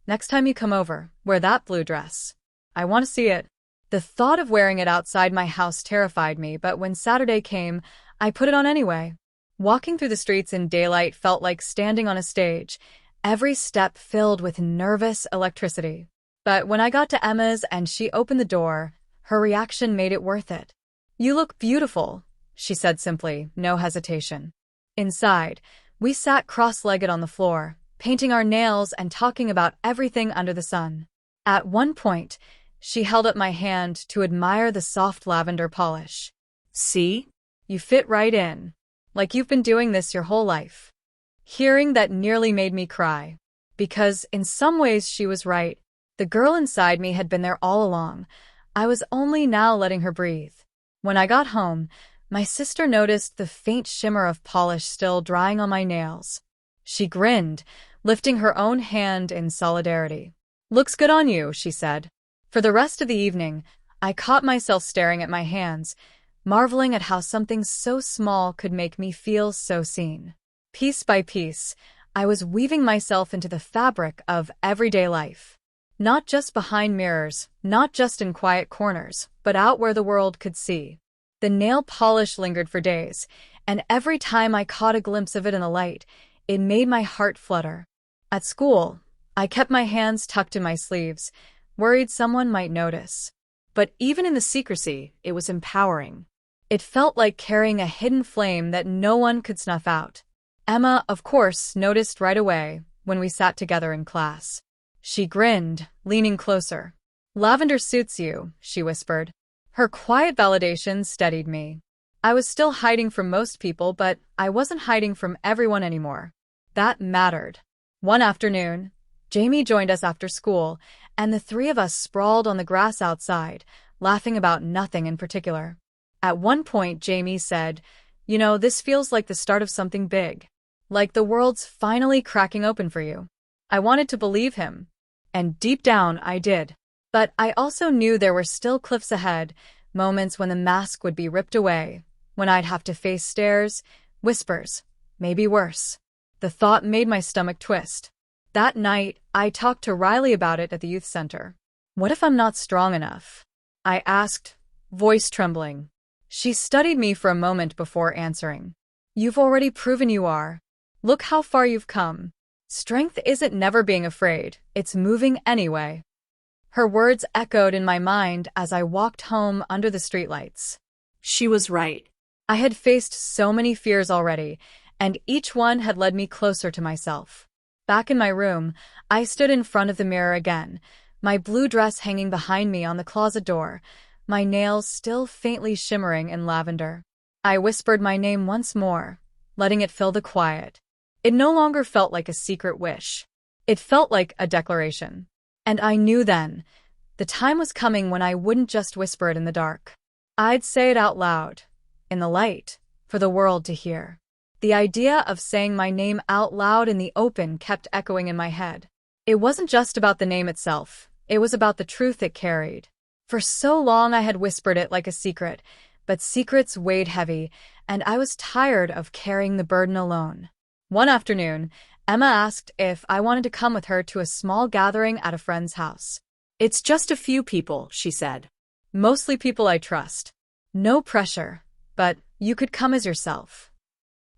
"Next time you come over, wear that blue dress. I want to see it." The thought of wearing it outside my house terrified me, but when Saturday came, I put it on anyway. Walking through the streets in daylight felt like standing on a stage, every step filled with nervous electricity. But when I got to Emma's and she opened the door, her reaction made it worth it. "You look beautiful," she said simply, no hesitation. Inside, we sat cross-legged on the floor, painting our nails and talking about everything under the sun. At one point, she held up my hand to admire the soft lavender polish. "See? You fit right in. Like you've been doing this your whole life." Hearing that nearly made me cry. Because in some ways she was right. The girl inside me had been there all along. I was only now letting her breathe. When I got home, my sister noticed the faint shimmer of polish still drying on my nails. She grinned, lifting her own hand in solidarity. "Looks good on you," she said. For the rest of the evening, I caught myself staring at my hands, marveling at how something so small could make me feel so seen. Piece by piece, I was weaving myself into the fabric of everyday life. Not just behind mirrors, not just in quiet corners, but out where the world could see. The nail polish lingered for days, and every time I caught a glimpse of it in the light, it made my heart flutter. At school, I kept my hands tucked in my sleeves, worried someone might notice. But even in the secrecy, it was empowering. It felt like carrying a hidden flame that no one could snuff out. Emma, of course, noticed right away when we sat together in class. She grinned, leaning closer. "Lavender suits you," she whispered. Her quiet validation steadied me. I was still hiding from most people, but I wasn't hiding from everyone anymore. That mattered. One afternoon, Jamie joined us after school, and the three of us sprawled on the grass outside, laughing about nothing in particular. At one point, Jamie said, "You know, this feels like the start of something big. Like the world's finally cracking open for you." I wanted to believe him. And deep down, I did. But I also knew there were still cliffs ahead, moments when the mask would be ripped away, when I'd have to face stares, whispers, maybe worse. The thought made my stomach twist. That night, I talked to Riley about it at the youth center. "What if I'm not strong enough?" I asked, voice trembling. She studied me for a moment before answering. "You've already proven you are. Look how far you've come. Strength isn't never being afraid, it's moving anyway." Her words echoed in my mind as I walked home under the streetlights. She was right. I had faced so many fears already, and each one had led me closer to myself. Back in my room, I stood in front of the mirror again, my blue dress hanging behind me on the closet door, my nails still faintly shimmering in lavender. I whispered my name once more, letting it fill the quiet. It no longer felt like a secret wish. It felt like a declaration. And I knew then, the time was coming when I wouldn't just whisper it in the dark. I'd say it out loud, in the light, for the world to hear. The idea of saying my name out loud in the open kept echoing in my head. It wasn't just about the name itself, it was about the truth it carried. For so long I had whispered it like a secret, but secrets weighed heavy, and I was tired of carrying the burden alone. One afternoon, Emma asked if I wanted to come with her to a small gathering at a friend's house. "It's just a few people," she said. "Mostly people I trust. No pressure, but you could come as yourself."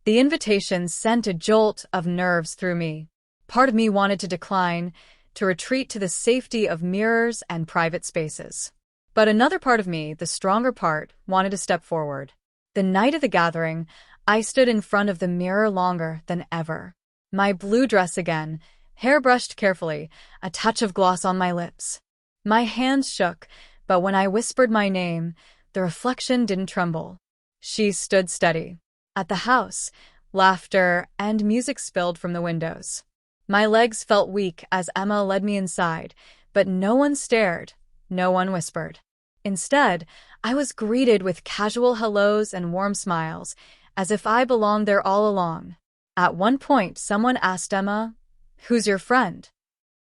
The invitation sent a jolt of nerves through me. Part of me wanted to decline, to retreat to the safety of mirrors and private spaces. But another part of me, the stronger part, wanted to step forward. The night of the gathering, I stood in front of the mirror longer than ever. My blue dress again, hair brushed carefully, a touch of gloss on my lips. My hands shook, but when I whispered my name, the reflection didn't tremble. She stood steady. At the house, laughter and music spilled from the windows. My legs felt weak as Emma led me inside, but no one stared, no one whispered. Instead, I was greeted with casual hellos and warm smiles, as if I belonged there all along. At one point, someone asked Emma, "Who's your friend?"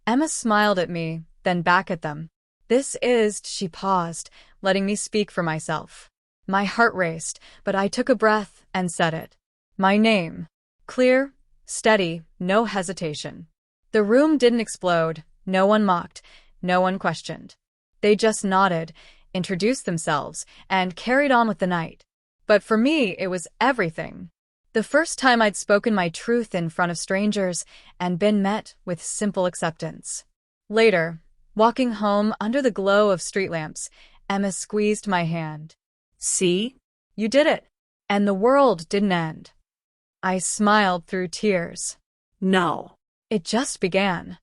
Emma smiled at me, then back at them. She paused, letting me speak for myself. My heart raced, but I took a breath and said it. My name. Clear, steady, no hesitation. The room didn't explode, no one mocked, no one questioned. They just nodded, introduced themselves, and carried on with the night. But for me, it was everything. The first time I'd spoken my truth in front of strangers and been met with simple acceptance. Later, walking home under the glow of street lamps, Emma squeezed my hand. "See? You did it. And the world didn't end." I smiled through tears. No. It just began.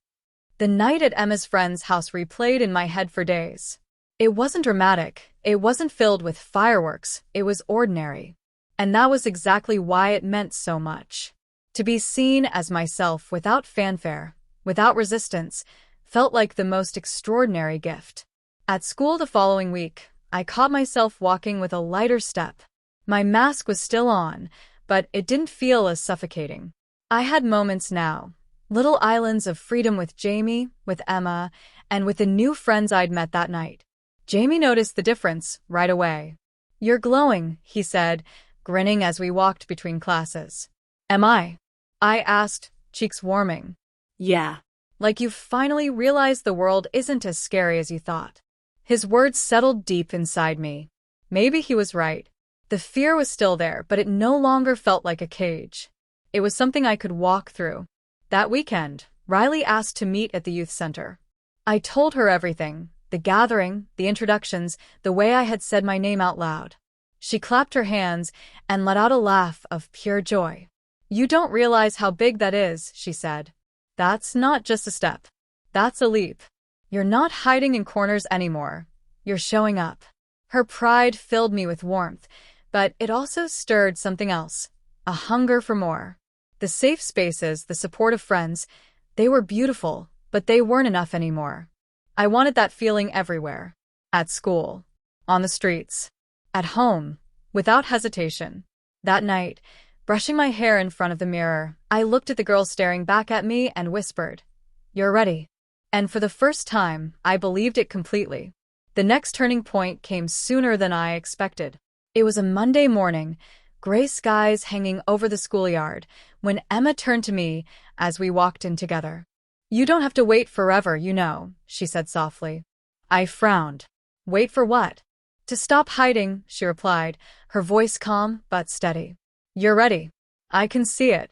The night at Emma's friend's house replayed in my head for days. It wasn't dramatic, it wasn't filled with fireworks, it was ordinary. And that was exactly why it meant so much. To be seen as myself without fanfare, without resistance, felt like the most extraordinary gift. At school the following week, I caught myself walking with a lighter step. My mask was still on, but it didn't feel as suffocating. I had moments now, little islands of freedom with Jamie, with Emma, and with the new friends I'd met that night. Jamie noticed the difference right away. "You're glowing," he said, grinning as we walked between classes. "Am I?" I asked, cheeks warming. "Yeah." "Like you've finally realized the world isn't as scary as you thought." His words settled deep inside me. Maybe he was right. The fear was still there, but it no longer felt like a cage. It was something I could walk through. That weekend, Riley asked to meet at the youth center. I told her everything, the gathering, the introductions, the way I had said my name out loud. She clapped her hands and let out a laugh of pure joy. "You don't realize how big that is," she said. "That's not just a step. That's a leap. You're not hiding in corners anymore. You're showing up." Her pride filled me with warmth, but it also stirred something else, a hunger for more. The safe spaces, the support of friends, they were beautiful, but they weren't enough anymore. I wanted that feeling everywhere. At school, On the streets. At home. Without hesitation. That night, brushing my hair in front of the mirror, I looked at the girl staring back at me and whispered, "You're ready." And for the first time, I believed it completely. The next turning point came sooner than I expected. It was a Monday morning, gray skies hanging over the schoolyard, when Emma turned to me as we walked in together. "You don't have to wait forever, you know," she said softly. I frowned. "Wait for what?" "To stop hiding," she replied, her voice calm but steady. "You're ready. I can see it."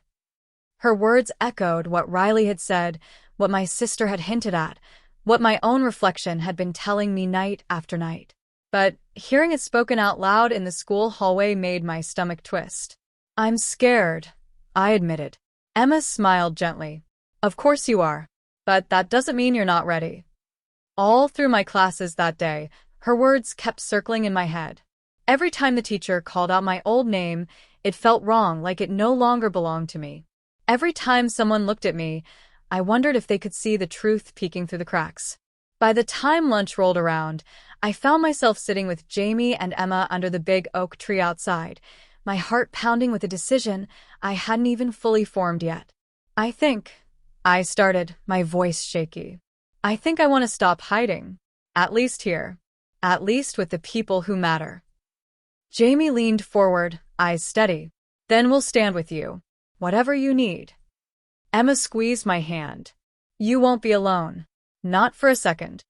Her words echoed what Riley had said, what my sister had hinted at, what my own reflection had been telling me night after night. But hearing it spoken out loud in the school hallway made my stomach twist. "I'm scared," I admitted. Emma smiled gently. "Of course you are. But that doesn't mean you're not ready." All through my classes that day, her words kept circling in my head. Every time the teacher called out my old name, it felt wrong, like it no longer belonged to me. Every time someone looked at me, I wondered if they could see the truth peeking through the cracks. By the time lunch rolled around, I found myself sitting with Jamie and Emma under the big oak tree outside, my heart pounding with a decision I hadn't even fully formed yet. I started, my voice shaky. "I think I want to stop hiding. At least here. At least with the people who matter." Jamie leaned forward, eyes steady. "Then we'll stand with you. Whatever you need." Emma squeezed my hand. "You won't be alone." Not for a second.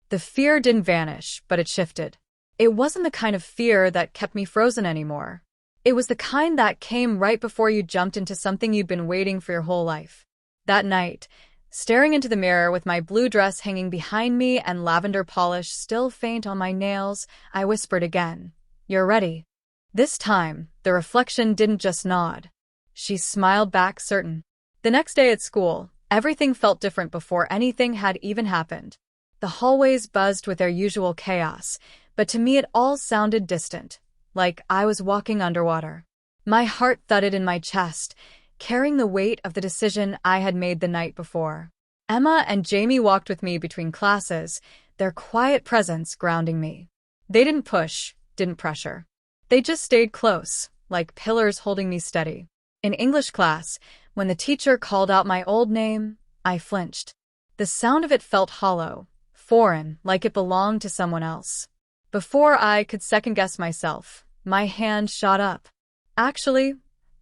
The fear didn't vanish, but it shifted. It wasn't the kind of fear that kept me frozen anymore. It was the kind that came right before you jumped into something you'd been waiting for your whole life. That night, staring into the mirror with my blue dress hanging behind me and lavender polish still faint on my nails, I whispered again, "You're ready." This time, the reflection didn't just nod. She smiled back, certain. The next day at school, everything felt different before anything had even happened. The hallways buzzed with their usual chaos, but to me it all sounded distant, like I was walking underwater. My heart thudded in my chest, carrying the weight of the decision I had made the night before. Emma and Jamie walked with me between classes, their quiet presence grounding me. They didn't push, didn't pressure. They just stayed close, like pillars holding me steady. In English class, when the teacher called out my old name, I flinched. The sound of it felt hollow, foreign, like it belonged to someone else. Before I could second-guess myself, my hand shot up. "Actually,"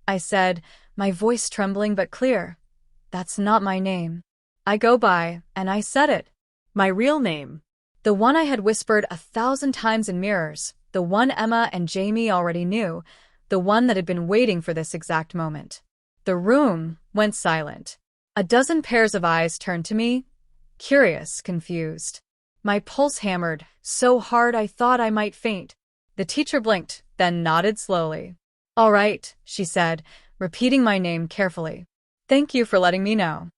I said, my voice trembling but clear, "that's not my name. I go by," and I said it. My real name. The one I had whispered 1,000 times in mirrors, the one Emma and Jamie already knew, the one that had been waiting for this exact moment. The room went silent. A dozen pairs of eyes turned to me, curious, confused. My pulse hammered, so hard I thought I might faint. The teacher blinked, then nodded slowly. "All right," she said, repeating my name carefully. "Thank you for letting me know."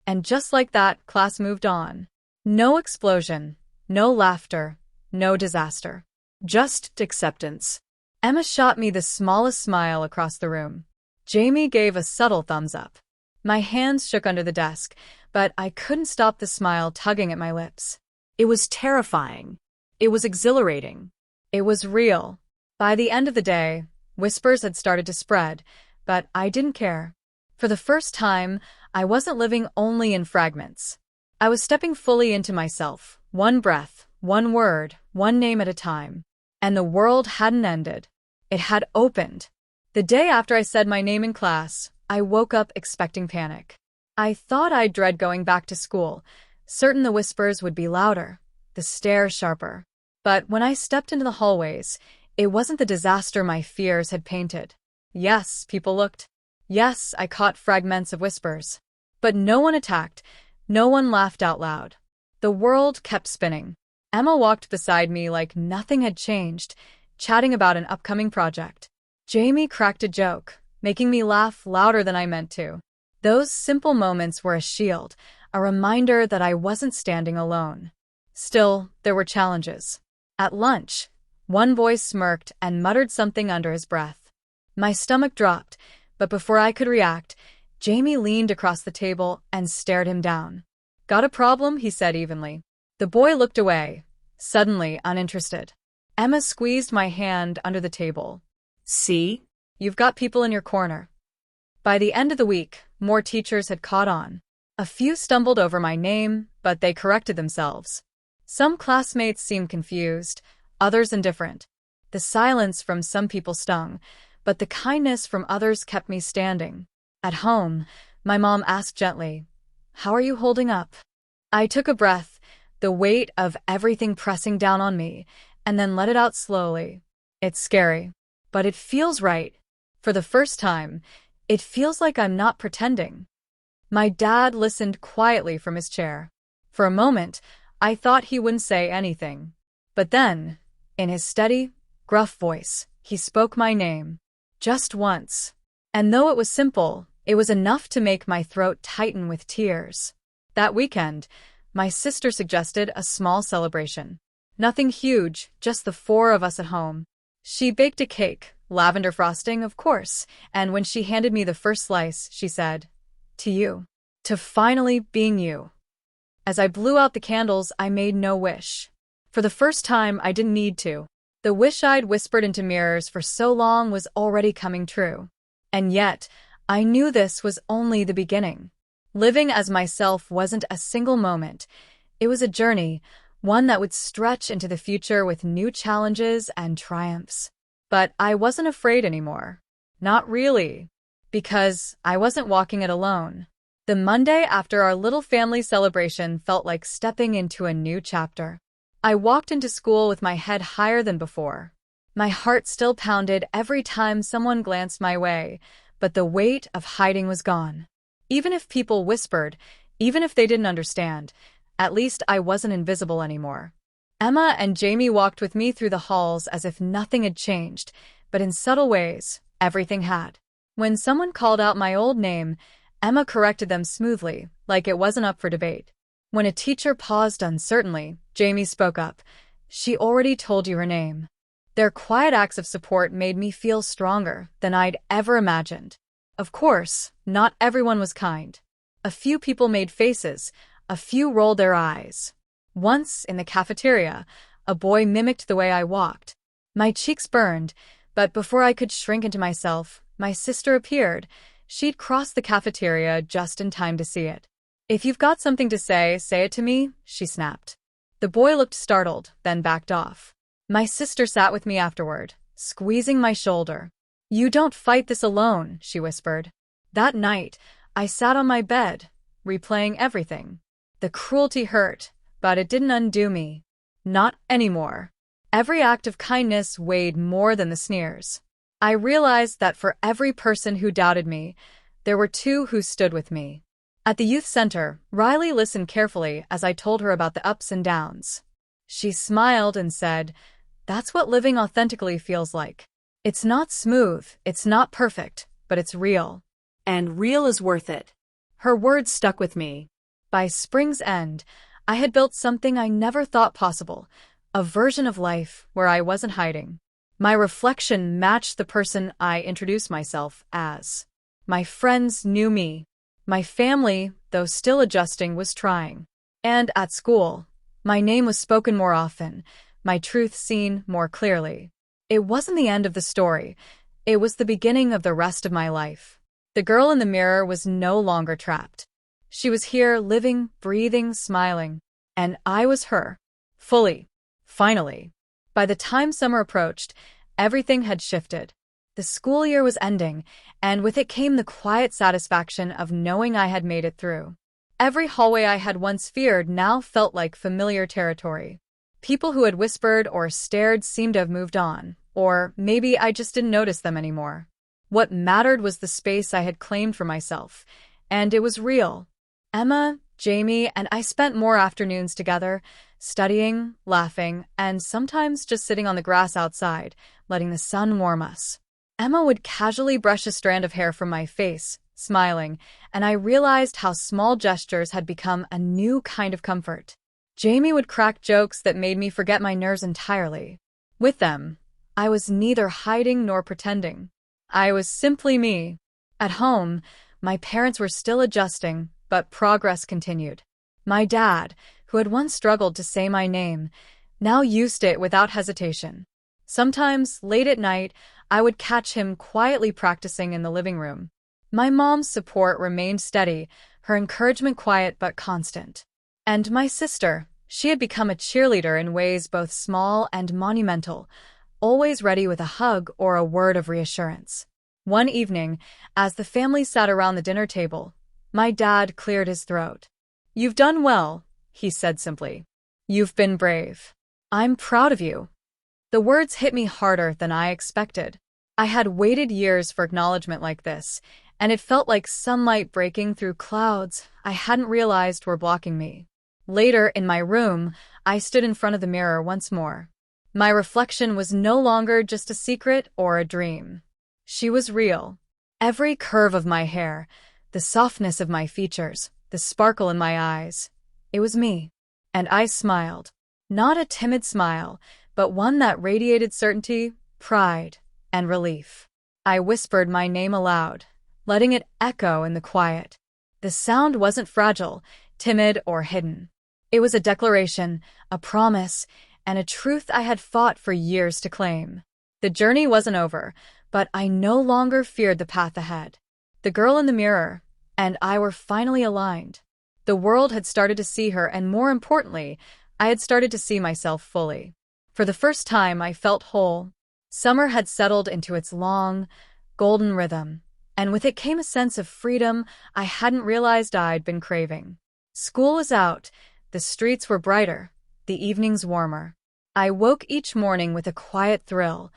And just like that, class moved on. No explosion, no laughter, no disaster. Just acceptance. Emma shot me the smallest smile across the room. Jamie gave a subtle thumbs up. My hands shook under the desk, but I couldn't stop the smile tugging at my lips. It was terrifying. It was exhilarating. It was real. By the end of the day, whispers had started to spread, but I didn't care. For the first time, I wasn't living only in fragments. I was stepping fully into myself, one breath, one word, one name at a time. And the world hadn't ended. It had opened. The day after I said my name in class, I woke up expecting panic. I thought I'd dread going back to school, certain the whispers would be louder, the stare sharper. But when I stepped into the hallways, it wasn't the disaster my fears had painted. Yes, people looked. Yes, I caught fragments of whispers. But no one attacked, no one laughed out loud. The world kept spinning. Emma walked beside me like nothing had changed, chatting about an upcoming project. Jamie cracked a joke, making me laugh louder than I meant to. Those simple moments were a shield, a reminder that I wasn't standing alone. Still, there were challenges. At lunch, one boy smirked and muttered something under his breath. My stomach dropped, but before I could react, Jamie leaned across the table and stared him down. "Got a problem?" he said evenly. The boy looked away, suddenly uninterested. Emma squeezed my hand under the table. See? You've got people in your corner. By the end of the week, more teachers had caught on. A few stumbled over my name, but they corrected themselves. Some classmates seemed confused, others indifferent. The silence from some people stung, but the kindness from others kept me standing. At home, my mom asked gently, "How are you holding up?" I took a breath, the weight of everything pressing down on me, and then let it out slowly. It's scary, but it feels right. For the first time, it feels like I'm not pretending. My dad listened quietly from his chair. For a moment, I thought he wouldn't say anything. But then, in his steady, gruff voice, he spoke my name. Just once. And though it was simple, it was enough to make my throat tighten with tears. That weekend, my sister suggested a small celebration. Nothing huge, just the four of us at home. She baked a cake, lavender frosting, of course, and when she handed me the first slice, she said, "To you. To finally being you." As I blew out the candles, I made no wish. For the first time, I didn't need to. The wish I'd whispered into mirrors for so long was already coming true. And yet, I knew this was only the beginning. Living as myself wasn't a single moment. It was a journey, one that would stretch into the future with new challenges and triumphs. But I wasn't afraid anymore. Not really. Because I wasn't walking it alone. The Monday after our little family celebration felt like stepping into a new chapter. I walked into school with my head higher than before. My heart still pounded every time someone glanced my way, but the weight of hiding was gone. Even if people whispered, even if they didn't understand, at least I wasn't invisible anymore. Emma and Jamie walked with me through the halls as if nothing had changed, but in subtle ways, everything had. When someone called out my old name, Emma corrected them smoothly, like it wasn't up for debate. When a teacher paused uncertainly, Jamie spoke up. "She already told you her name." Their quiet acts of support made me feel stronger than I'd ever imagined. Of course, not everyone was kind. A few people made faces, a few rolled their eyes. Once, in the cafeteria, a boy mimicked the way I walked. My cheeks burned, but before I could shrink into myself, my sister appeared. She'd crossed the cafeteria just in time to see it. "If you've got something to say it to me," she snapped. The boy looked startled, then backed off. My sister sat with me afterward, squeezing my shoulder. "You don't fight this alone," she whispered. That night, I sat on my bed, replaying everything. The cruelty hurt, but it didn't undo me. Not anymore. Every act of kindness weighed more than the sneers. I realized that for every person who doubted me, there were two who stood with me. At the youth center, Riley listened carefully as I told her about the ups and downs. She smiled and said, "That's what living authentically feels like. It's not smooth, it's not perfect, but it's real." And real is worth it. Her words stuck with me. By spring's end, I had built something I never thought possible, a version of life where I wasn't hiding. My reflection matched the person I introduced myself as. My friends knew me. My family, though still adjusting, was trying. And at school, my name was spoken more often, my truth seen more clearly. It wasn't the end of the story. It was the beginning of the rest of my life. The girl in the mirror was no longer trapped. She was here, living, breathing, smiling. And I was her. Fully. Finally. By the time summer approached, everything had shifted. The school year was ending, and with it came the quiet satisfaction of knowing I had made it through. Every hallway I had once feared now felt like familiar territory. People who had whispered or stared seemed to have moved on, or maybe I just didn't notice them anymore. What mattered was the space I had claimed for myself, and it was real. Emma, Jamie, and I spent more afternoons together, studying, laughing, and sometimes just sitting on the grass outside, letting the sun warm us. Emma would casually brush a strand of hair from my face, smiling, and I realized how small gestures had become a new kind of comfort. Jamie would crack jokes that made me forget my nerves entirely. With them, I was neither hiding nor pretending. I was simply me. At home, my parents were still adjusting, but progress continued. My dad, who had once struggled to say my name, now used it without hesitation. Sometimes, late at night, I would catch him quietly practicing in the living room. My mom's support remained steady, her encouragement quiet but constant. And my sister, she had become a cheerleader in ways both small and monumental, always ready with a hug or a word of reassurance. One evening, as the family sat around the dinner table, my dad cleared his throat. "You've done well," he said simply. "You've been brave. I'm proud of you." The words hit me harder than I expected. I had waited years for acknowledgement like this, and it felt like sunlight breaking through clouds I hadn't realized were blocking me. Later, in my room, I stood in front of the mirror once more. My reflection was no longer just a secret or a dream. She was real. Every curve of my hair, the softness of my features, the sparkle in my eyes. It was me. And I smiled. Not a timid smile, but one that radiated certainty, pride, and relief. I whispered my name aloud, letting it echo in the quiet. The sound wasn't fragile, timid, or hidden. It was a declaration, a promise, and a truth I had fought for years to claim. The journey wasn't over, but I no longer feared the path ahead. The girl in the mirror and I were finally aligned. The world had started to see her, and more importantly, I had started to see myself fully. For the first time, I felt whole. Summer had settled into its long, golden rhythm, and with it came a sense of freedom I hadn't realized I'd been craving. School was out, the streets were brighter, the evenings warmer. I woke each morning with a quiet thrill,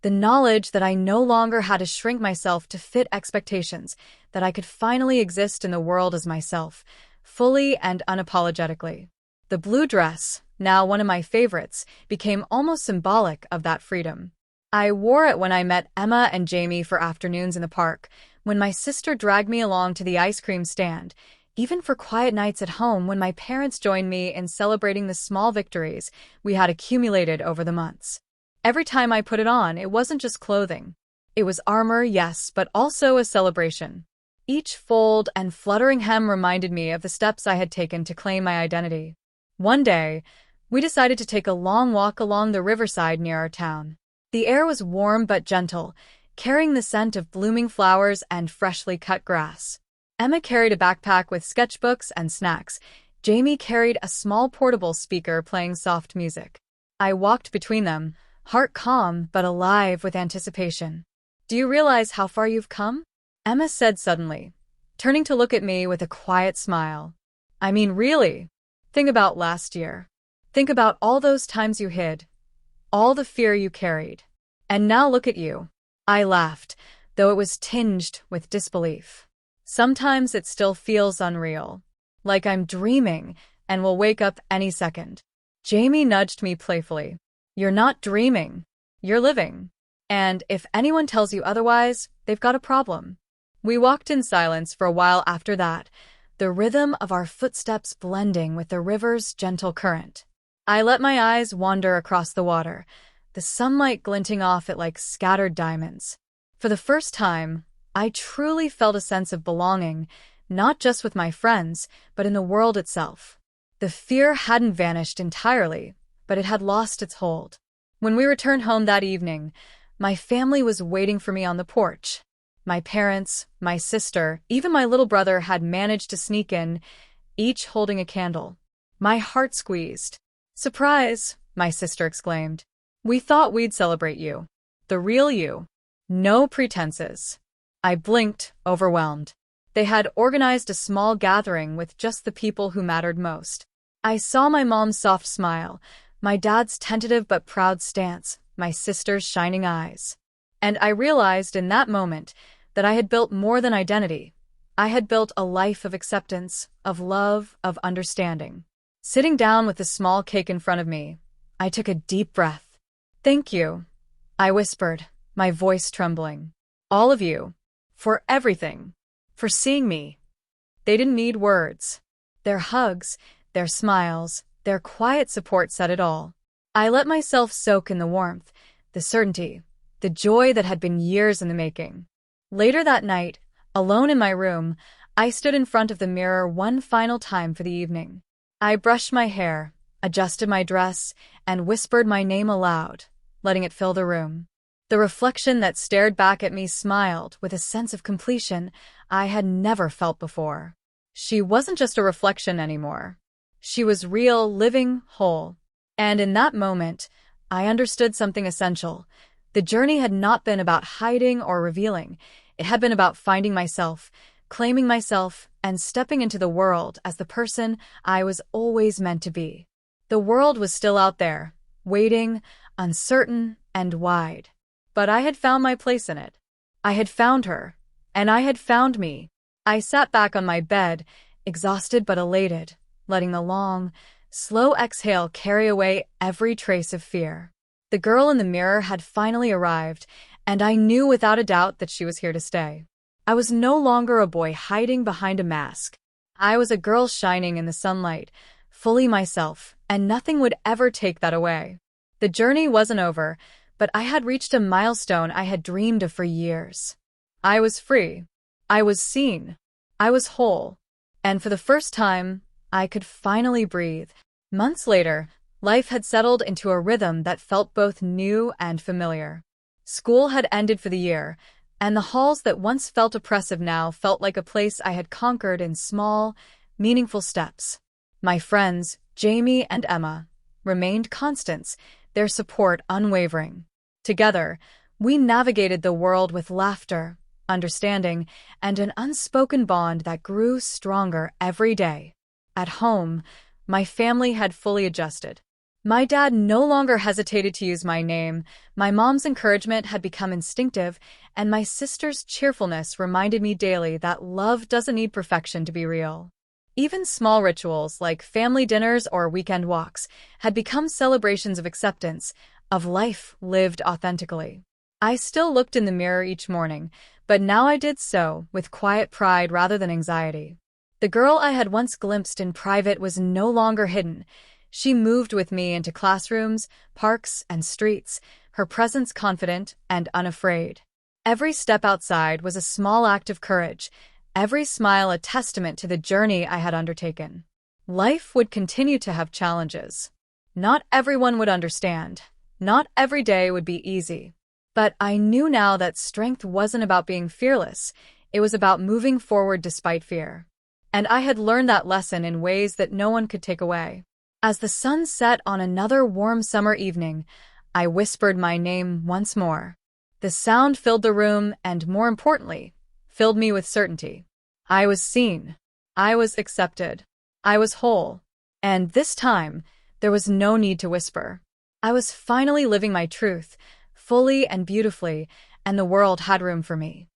the knowledge that I no longer had to shrink myself to fit expectations, that I could finally exist in the world as myself, fully and unapologetically. The blue dress, now one of my favorites, became almost symbolic of that freedom. I wore it when I met Emma and Jamie for afternoons in the park, when my sister dragged me along to the ice cream stand, even for quiet nights at home when my parents joined me in celebrating the small victories we had accumulated over the months. Every time I put it on, it wasn't just clothing. It was armor, yes, but also a celebration. Each fold and fluttering hem reminded me of the steps I had taken to claim my identity. One day, we decided to take a long walk along the riverside near our town. The air was warm but gentle, carrying the scent of blooming flowers and freshly cut grass. Emma carried a backpack with sketchbooks and snacks. Jamie carried a small portable speaker playing soft music. I walked between them, heart calm but alive with anticipation. "Do you realize how far you've come?" Emma said suddenly, turning to look at me with a quiet smile. "I mean, really. Think about last year. Think about all those times you hid, all the fear you carried. And now look at you." I laughed, though it was tinged with disbelief. Sometimes it still feels unreal, like I'm dreaming and will wake up any second. Jamie nudged me playfully. "You're not dreaming. You're living. And if anyone tells you otherwise, they've got a problem." We walked in silence for a while after that, the rhythm of our footsteps blending with the river's gentle current. I let my eyes wander across the water, the sunlight glinting off it like scattered diamonds. For the first time, I truly felt a sense of belonging, not just with my friends, but in the world itself. The fear hadn't vanished entirely, but it had lost its hold. When we returned home that evening, my family was waiting for me on the porch. My parents, my sister, even my little brother had managed to sneak in, each holding a candle. My heart squeezed. "Surprise!" my sister exclaimed. "We thought we'd celebrate you. The real you. No pretenses." I blinked, overwhelmed. They had organized a small gathering with just the people who mattered most. I saw my mom's soft smile, my dad's tentative but proud stance, my sister's shining eyes. And I realized in that moment that I had built more than identity. I had built a life of acceptance, of love, of understanding. Sitting down with the small cake in front of me, I took a deep breath. "Thank you," I whispered, my voice trembling. "All of you. For everything. For seeing me." They didn't need words. Their hugs, their smiles, their quiet support said it all. I let myself soak in the warmth, the certainty, the joy that had been years in the making. Later that night, alone in my room, I stood in front of the mirror one final time for the evening. I brushed my hair, adjusted my dress, and whispered my name aloud, letting it fill the room. The reflection that stared back at me smiled with a sense of completion I had never felt before. She wasn't just a reflection anymore. She was real, living, whole. And in that moment, I understood something essential. The journey had not been about hiding or revealing. It had been about finding myself, claiming myself, and stepping into the world as the person I was always meant to be. The world was still out there, waiting, uncertain, and wide. But I had found my place in it. I had found her, and I had found me. I sat back on my bed, exhausted but elated, letting the long, slow exhale carry away every trace of fear. The girl in the mirror had finally arrived, and I knew without a doubt that she was here to stay. I was no longer a boy hiding behind a mask. I was a girl shining in the sunlight, fully myself, and nothing would ever take that away. The journey wasn't over, but I had reached a milestone I had dreamed of for years. I was free. I was seen. I was whole. And for the first time, I could finally breathe. Months later, life had settled into a rhythm that felt both new and familiar. School had ended for the year, and the halls that once felt oppressive now felt like a place I had conquered in small, meaningful steps. My friends, Jamie and Emma, remained constants, their support unwavering. Together, we navigated the world with laughter, understanding, and an unspoken bond that grew stronger every day. At home, my family had fully adjusted. My dad no longer hesitated to use my name, my mom's encouragement had become instinctive, and my sister's cheerfulness reminded me daily that love doesn't need perfection to be real. Even small rituals like family dinners or weekend walks had become celebrations of acceptance, of life lived authentically. I still looked in the mirror each morning, but now I did so with quiet pride rather than anxiety. The girl I had once glimpsed in private was no longer hidden. She moved with me into classrooms, parks, and streets, her presence confident and unafraid. Every step outside was a small act of courage, every smile a testament to the journey I had undertaken. Life would continue to have challenges. Not everyone would understand. Not every day would be easy. But I knew now that strength wasn't about being fearless, it was about moving forward despite fear. And I had learned that lesson in ways that no one could take away. As the sun set on another warm summer evening, I whispered my name once more. The sound filled the room and, more importantly, filled me with certainty. I was seen. I was accepted. I was whole. And this time, there was no need to whisper. I was finally living my truth, fully and beautifully, and the world had room for me.